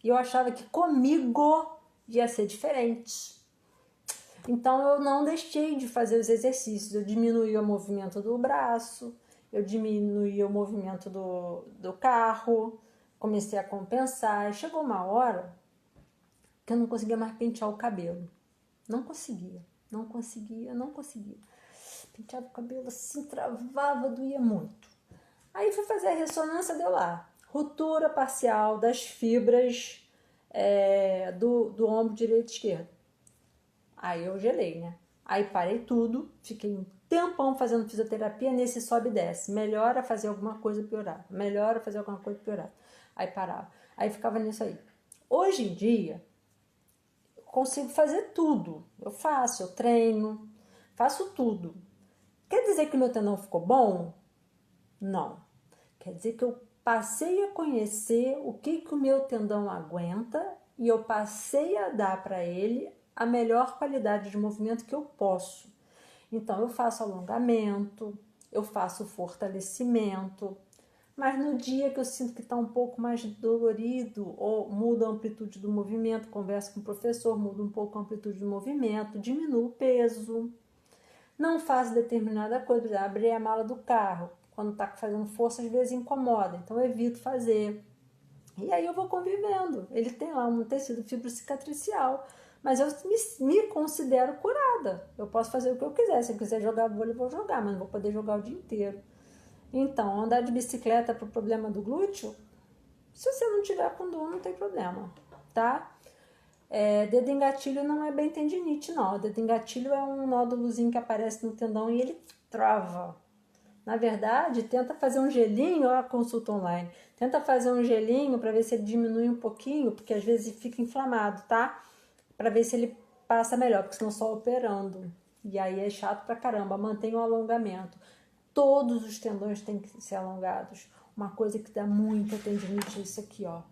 E eu achava que comigo ia ser diferente. Então, eu não deixei de fazer os exercícios. Eu diminuí o movimento do braço, eu diminuí o movimento do carro, comecei a compensar. E chegou uma hora que eu não conseguia mais pentear o cabelo. Não conseguia. Penteava o cabelo assim, travava, doía muito. Aí fui fazer a ressonância, deu lá. Ruptura parcial das fibras do ombro direito e esquerdo. Aí eu gelei, né? Aí parei tudo, fiquei um tempão fazendo fisioterapia nesse sobe e desce. Melhora fazer alguma coisa piorar. Melhora fazer alguma coisa piorar. Aí parava. Aí ficava nisso aí. Hoje em dia, eu consigo fazer tudo. Eu faço, eu treino, faço tudo. Quer dizer que o meu tendão ficou bom? Não. Quer dizer que eu passei a conhecer o que o meu tendão aguenta e eu passei a dar para ele a melhor qualidade de movimento que eu posso. Então, eu faço alongamento, eu faço fortalecimento, mas no dia que eu sinto que está um pouco mais dolorido, ou muda a amplitude do movimento, converso com o professor, muda um pouco a amplitude do movimento, diminuo o peso. Não faço determinada coisa, abrir a mala do carro, quando está fazendo força às vezes incomoda, então eu evito fazer. E aí eu vou convivendo, ele tem lá um tecido fibrocicatricial, mas eu me considero curada, eu posso fazer o que eu quiser, se eu quiser jogar vôlei eu vou jogar, mas não vou poder jogar o dia inteiro. Então, andar de bicicleta para o problema do glúteo, se você não tiver com dor não tem problema, tá? Dedo em gatilho não é bem tendinite, não. Dedo em gatilho é um nódulozinho que aparece no tendão e ele trava. Na verdade, tenta fazer um gelinho, ó, a consulta online. Tenta fazer um gelinho para ver se ele diminui um pouquinho, porque às vezes fica inflamado, tá? Para ver se ele passa melhor, porque senão só operando. E aí é chato pra caramba. Mantenha o alongamento. Todos os tendões têm que ser alongados. Uma coisa que dá muita tendinite é isso aqui, ó.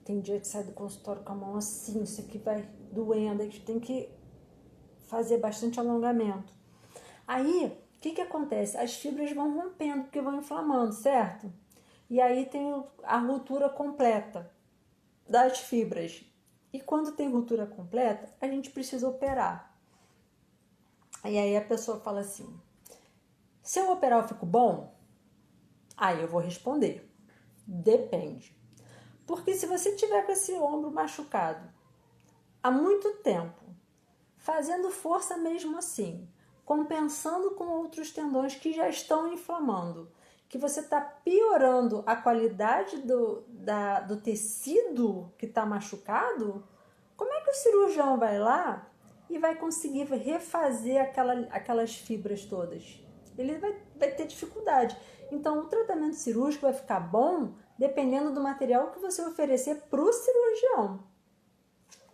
tem dia que sai do consultório com a mão assim, isso aqui vai doendo, a gente tem que fazer bastante alongamento. Aí, o que acontece? As fibras vão rompendo, porque vão inflamando, certo? E aí tem a ruptura completa das fibras. E quando tem ruptura completa, a gente precisa operar. E aí a pessoa fala assim, se eu operar eu fico bom? Aí eu vou responder, depende. Porque se você tiver com esse ombro machucado há muito tempo, fazendo força mesmo assim, compensando com outros tendões que já estão inflamando, que você está piorando a qualidade do tecido que está machucado, como é que o cirurgião vai lá e vai conseguir refazer aquelas fibras todas? Ele vai ter dificuldade. Então, o tratamento cirúrgico vai ficar bom dependendo do material que você oferecer para o cirurgião,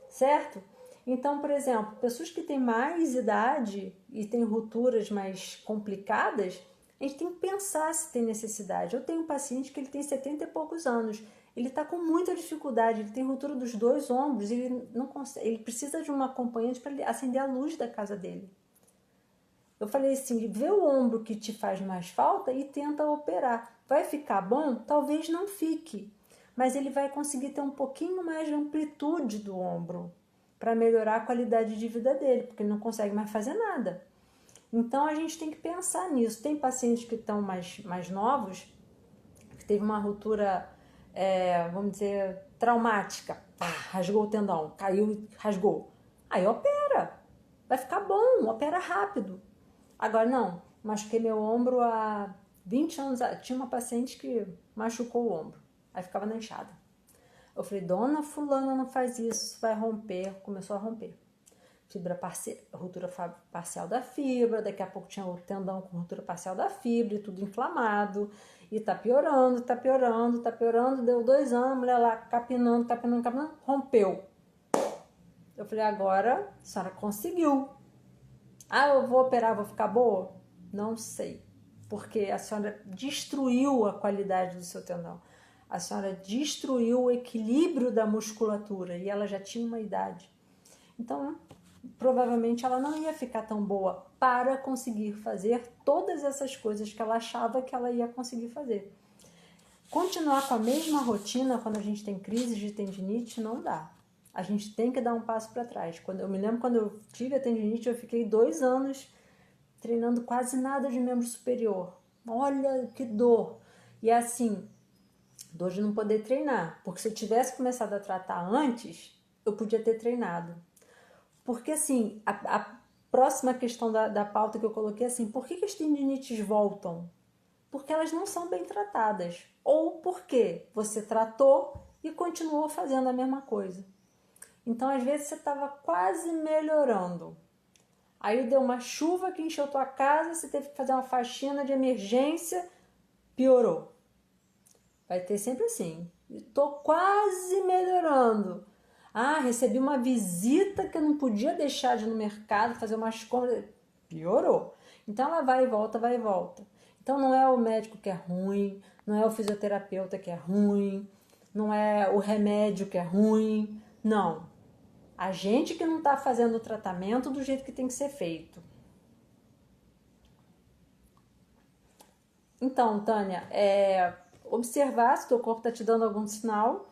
certo? Então, por exemplo, pessoas que têm mais idade e têm rupturas mais complicadas, a gente tem que pensar se tem necessidade. Eu tenho um paciente que ele tem 70 e poucos anos, ele está com muita dificuldade, ele tem ruptura dos 2 ombros, ele não consegue, ele precisa de uma acompanhante para acender a luz da casa dele. Eu falei assim, vê o ombro que te faz mais falta e tenta operar. Vai ficar bom? Talvez não fique, mas ele vai conseguir ter um pouquinho mais de amplitude do ombro para melhorar a qualidade de vida dele, porque ele não consegue mais fazer nada. Então a gente tem que pensar nisso. Tem pacientes que estão mais novos, que teve uma ruptura, vamos dizer, traumática. Rasgou o tendão, caiu e rasgou. Aí opera, vai ficar bom, opera rápido. Agora não, machuquei meu ombro há 20 anos. Tinha uma paciente que machucou o ombro, aí ficava na enxada. Eu falei, dona fulana, não faz isso, vai romper. Começou a romper. Ruptura parcial da fibra, daqui a pouco tinha o tendão com ruptura parcial da fibra, e tudo inflamado, e tá piorando, deu 2 anos, a mulher lá capinando, rompeu. Eu falei, agora a senhora conseguiu. Eu vou operar, vou ficar boa? Não sei, porque a senhora destruiu a qualidade do seu tendão. A senhora destruiu o equilíbrio da musculatura e ela já tinha uma idade. Então, provavelmente ela não ia ficar tão boa para conseguir fazer todas essas coisas que ela achava que ela ia conseguir fazer. Continuar com a mesma rotina quando a gente tem crise de tendinite não dá. A gente tem que dar um passo para trás. Eu me lembro quando eu tive a tendinite, eu fiquei 2 anos treinando quase nada de membro superior. Olha que dor! E é assim, dor de não poder treinar, porque se eu tivesse começado a tratar antes, eu podia ter treinado. Porque assim, a próxima questão da pauta que eu coloquei é assim, por que as tendinites voltam? Porque elas não são bem tratadas. Ou porque você tratou e continuou fazendo a mesma coisa. Então, às vezes, você estava quase melhorando. Aí deu uma chuva que encheu tua casa, você teve que fazer uma faxina de emergência, piorou. Vai ter sempre assim. Estou quase melhorando. Recebi uma visita que eu não podia deixar de ir no mercado, fazer umas compras. Piorou. Então ela vai e volta, vai e volta. Então não é o médico que é ruim, não é o fisioterapeuta que é ruim, não é o remédio que é ruim. Não. A gente que não está fazendo o tratamento do jeito que tem que ser feito. Então, Tânia, observar se o teu corpo está te dando algum sinal,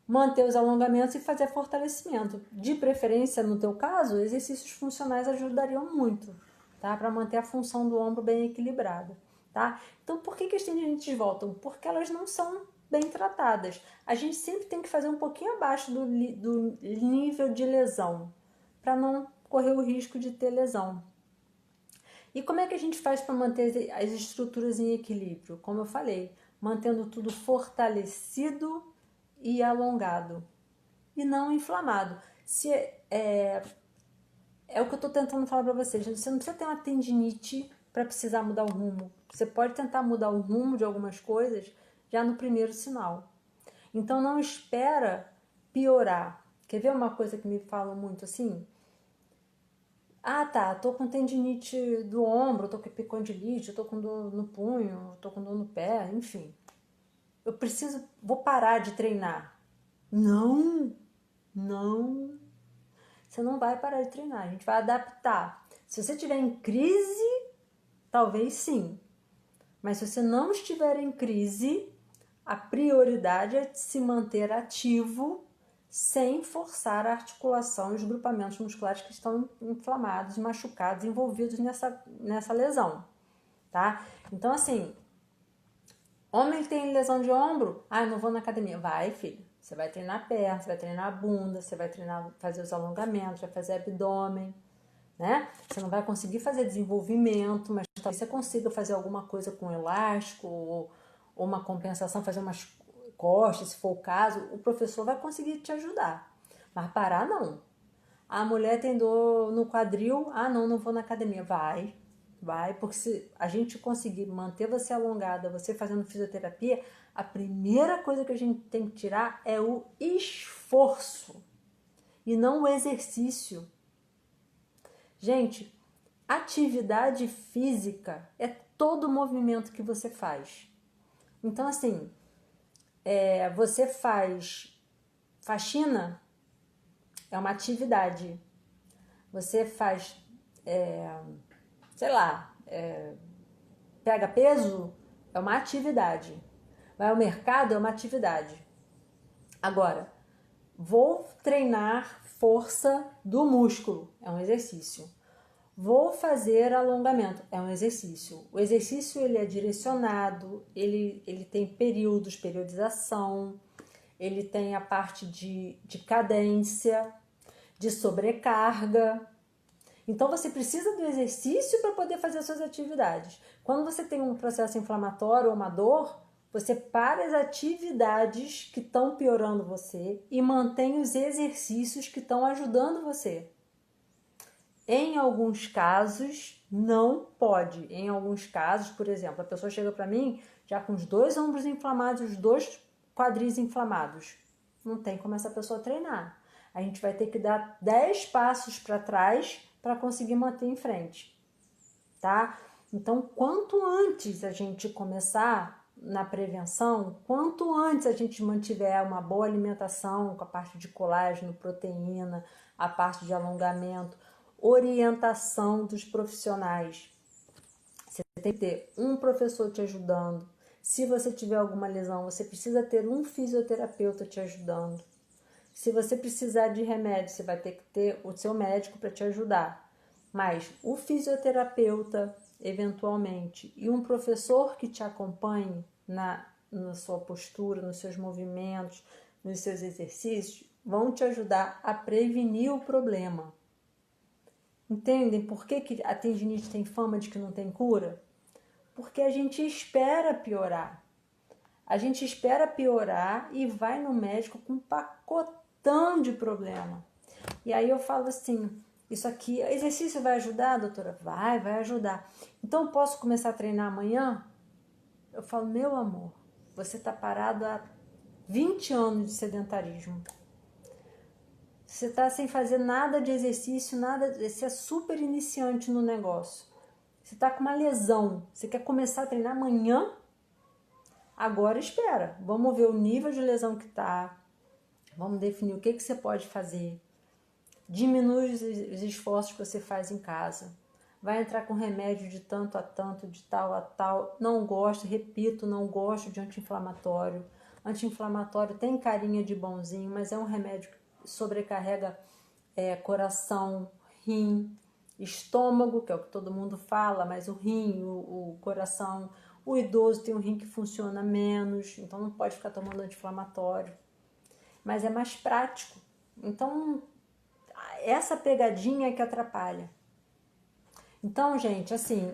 manter os alongamentos e fazer fortalecimento. De preferência, no teu caso, exercícios funcionais ajudariam muito, tá? Para manter a função do ombro bem equilibrada, tá? Então, por que as tendinites voltam? Porque elas não são bem tratadas. A gente sempre tem que fazer um pouquinho abaixo do nível de lesão, para não correr o risco de ter lesão. E como é que a gente faz para manter as estruturas em equilíbrio? Como eu falei, mantendo tudo fortalecido e alongado e não inflamado. É o que eu estou tentando falar para vocês. Você não precisa ter uma tendinite para precisar mudar o rumo. Você pode tentar mudar o rumo de algumas coisas já no primeiro sinal. Então não espera piorar. Quer ver uma coisa que me falam muito assim? Tô com tendinite do ombro, tô com epicondilite, tô com dor no punho, tô com dor no pé, enfim. Vou parar de treinar. Não, não. Você não vai parar de treinar, a gente vai adaptar. Se você estiver em crise, talvez sim. Mas se você não estiver em crise, a prioridade é se manter ativo sem forçar a articulação e os grupamentos musculares que estão inflamados, machucados, envolvidos nessa lesão, tá? Então, assim, homem que tem lesão de ombro, não vou na academia. Vai, filho. Você vai treinar perna, você vai treinar a bunda, você vai treinar, fazer os alongamentos, vai fazer abdômen, né? Você não vai conseguir fazer desenvolvimento, mas talvez você consiga fazer alguma coisa com elástico ou uma compensação, fazer umas costas, se for o caso, o professor vai conseguir te ajudar. Mas parar não. A mulher tem dor no quadril, não vou na academia. Vai, porque se a gente conseguir manter você alongada, você fazendo fisioterapia, a primeira coisa que a gente tem que tirar é o esforço e não o exercício. Gente, atividade física é todo movimento que você faz. Então, assim, você faz faxina, é uma atividade. Você faz, sei lá, pega peso, é uma atividade. Vai ao mercado, é uma atividade. Agora, vou treinar força do músculo, é um exercício. Vou fazer alongamento, é um exercício. O exercício ele é direcionado, ele tem períodos, periodização, ele tem a parte de cadência, de sobrecarga. Então você precisa do exercício para poder fazer as suas atividades. Quando você tem um processo inflamatório ou uma dor, você para as atividades que estão piorando você e mantém os exercícios que estão ajudando você. Em alguns casos, não pode. Em alguns casos, por exemplo, a pessoa chega para mim já com os 2 ombros inflamados, os 2 quadris inflamados. Não tem como essa pessoa treinar. A gente vai ter que dar 10 passos para trás para conseguir manter em frente, tá? Então, quanto antes a gente começar na prevenção, quanto antes a gente mantiver uma boa alimentação com a parte de colágeno, proteína, a parte de alongamento, orientação dos profissionais. Você tem que ter um professor te ajudando. Se você tiver alguma lesão, você precisa ter um fisioterapeuta te ajudando. Se você precisar de remédio, você vai ter que ter o seu médico para te ajudar. Mas o fisioterapeuta, eventualmente, e um professor que te acompanhe na sua postura, nos seus movimentos, nos seus exercícios, vão te ajudar a prevenir o problema. Entendem por que a tendinite tem fama de que não tem cura? Porque a gente espera piorar. A gente espera piorar e vai no médico com um pacotão de problema. E aí eu falo assim, isso aqui, exercício vai ajudar, doutora? Vai ajudar. Então eu posso começar a treinar amanhã? Eu falo, meu amor, você está parado há 20 anos de sedentarismo. Você está sem fazer nada de exercício, nada, você é super iniciante no negócio. Você está com uma lesão, você quer começar a treinar amanhã? Agora espera, vamos ver o nível de lesão que está, vamos definir o que você pode fazer. Diminui os esforços que você faz em casa. Vai entrar com remédio de tanto a tanto, de tal a tal. Não gosto, repito, não gosto de anti-inflamatório. Anti-inflamatório tem carinha de bonzinho, mas é um remédio que sobrecarrega coração, rim, estômago, que é o que todo mundo fala, mas o rim, o coração, o idoso tem um rim que funciona menos, então não pode ficar tomando anti-inflamatório. Mas é mais prático. Então, essa pegadinha é que atrapalha. Então, gente, assim,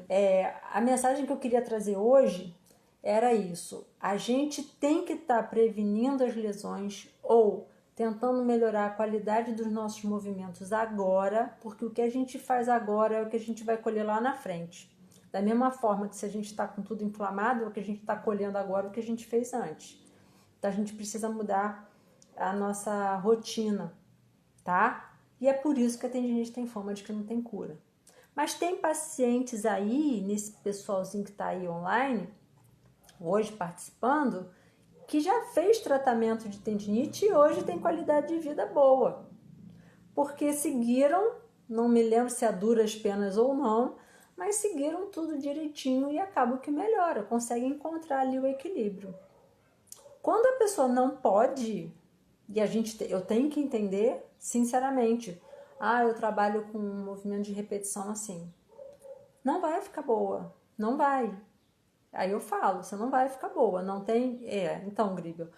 a mensagem que eu queria trazer hoje era isso. A gente tem que estar prevenindo as lesões ou tentando melhorar a qualidade dos nossos movimentos agora, porque o que a gente faz agora é o que a gente vai colher lá na frente. Da mesma forma que se a gente está com tudo inflamado, é o que a gente está colhendo agora, é o que a gente fez antes. Então, a gente precisa mudar a nossa rotina, tá? E é por isso que a tendinite tem fama de que não tem cura. Mas tem pacientes aí, nesse pessoalzinho que está aí online, hoje participando, que já fez tratamento de tendinite e hoje tem qualidade de vida boa. Porque seguiram, não me lembro se a duras penas ou não, mas seguiram tudo direitinho e acabam que melhora, consegue encontrar ali o equilíbrio. Quando a pessoa não pode, e eu tenho que entender, sinceramente, eu trabalho com um movimento de repetição assim, não vai ficar boa, não vai. Aí eu falo, você não vai ficar boa, não tem, então, Gribel,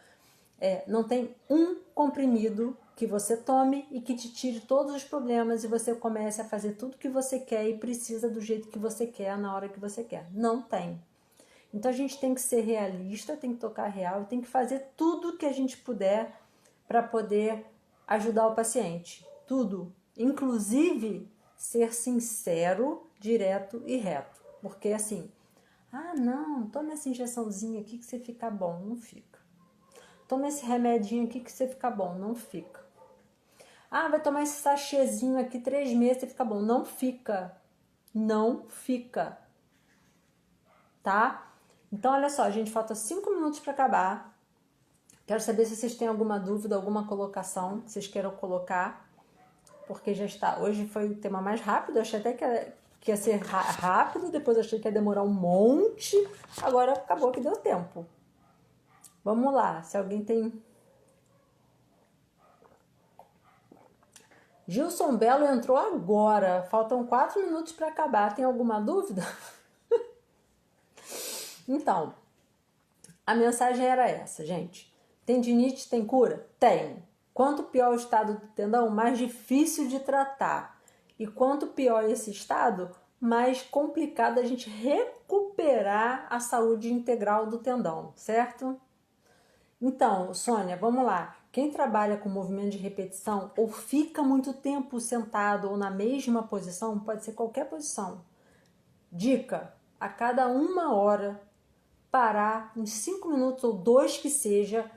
não tem um comprimido que você tome e que te tire todos os problemas e você comece a fazer tudo que você quer e precisa do jeito que você quer, na hora que você quer. Não tem. Então a gente tem que ser realista, tem que tocar real, tem que fazer tudo que a gente puder para poder ajudar o paciente. Tudo. Inclusive ser sincero, direto e reto. Porque assim, não, toma essa injeçãozinha aqui que você fica bom. Não fica. Toma esse remedinho aqui que você fica bom. Não fica. Vai tomar esse sachêzinho aqui 3 meses e fica bom. Não fica. Não fica. Tá? Então, olha só, gente, falta 5 minutos para acabar. Quero saber se vocês têm alguma dúvida, alguma colocação que vocês queiram colocar. Porque já está. Hoje foi o tema mais rápido. Eu achei até que ia ser rápido. Depois achei que ia demorar um monte. Agora acabou que deu tempo. Vamos lá. Se alguém tem... Gilson Belo entrou agora. Faltam 4 minutos para acabar. Tem alguma dúvida? Então, a mensagem era essa, gente. Tendinite tem cura? Tem. Quanto pior o estado do tendão, mais difícil de tratar. E quanto pior esse estado, mais complicado a gente recuperar a saúde integral do tendão, certo? Então, Sônia, vamos lá. Quem trabalha com movimento de repetição ou fica muito tempo sentado ou na mesma posição, pode ser qualquer posição. Dica, a cada 1 hora, parar uns 5 minutos ou 2 que seja,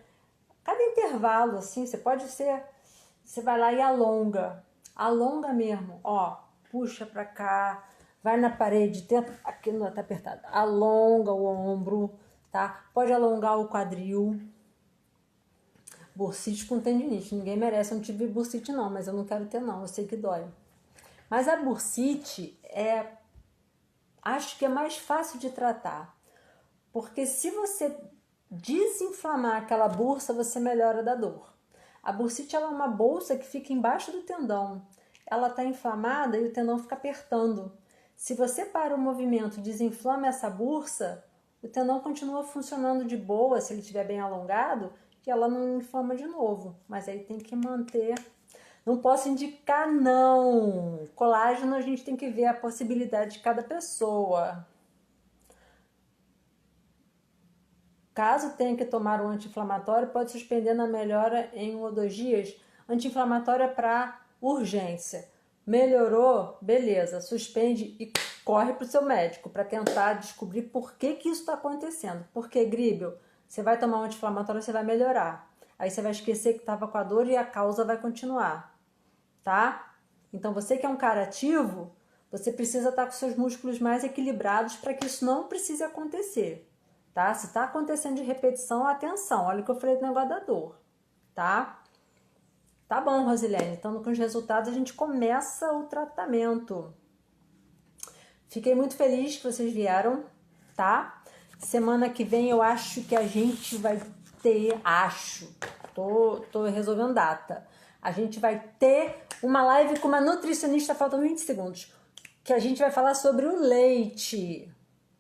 cada intervalo, assim, você vai lá e alonga mesmo, puxa pra cá, vai na parede, tenta, aqui não tá apertado, alonga o ombro, tá? Pode alongar o quadril. Bursite com tendinite, ninguém merece, eu não tive bursite não, mas eu não quero ter não, eu sei que dói. Mas a bursite acho que é mais fácil de tratar, porque se você desinflamar aquela bursa, você melhora da dor. A bursite ela é uma bolsa que fica embaixo do tendão. Ela está inflamada e o tendão fica apertando. Se você para o movimento e desinflama essa bursa, o tendão continua funcionando de boa, se ele estiver bem alongado, e ela não inflama de novo. Mas aí tem que manter... Não posso indicar, não. Colágeno a gente tem que ver a possibilidade de cada pessoa. Caso tenha que tomar um anti-inflamatório, pode suspender na melhora em 1 ou 2 dias. Anti-inflamatório é para urgência. Melhorou? Beleza, suspende e corre para o seu médico para tentar descobrir por que isso está acontecendo. Porque, Gribel, você vai tomar um anti-inflamatório, você vai melhorar. Aí você vai esquecer que estava com a dor e a causa vai continuar, tá? Então, você que é um cara ativo, você precisa estar com seus músculos mais equilibrados para que isso não precise acontecer. Tá? Se tá acontecendo de repetição, atenção, olha o que eu falei do negócio da dor, tá? Tá bom, Rosilene, então com os resultados a gente começa o tratamento. Fiquei muito feliz que vocês vieram, tá? Semana que vem eu acho que a gente vai ter, tô resolvendo data. A gente vai ter uma live com uma nutricionista, faltam 20 segundos, que a gente vai falar sobre o leite,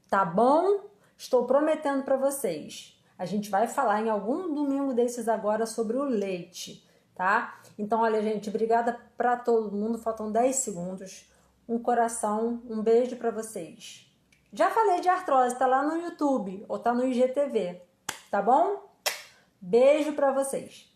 tá bom? Estou prometendo para vocês. A gente vai falar em algum domingo desses agora sobre o leite, tá? Então, olha, gente, obrigada para todo mundo. Faltam 10 segundos. Um coração, um beijo para vocês. Já falei de artrose, tá lá no YouTube ou tá no IGTV, tá bom? Beijo para vocês.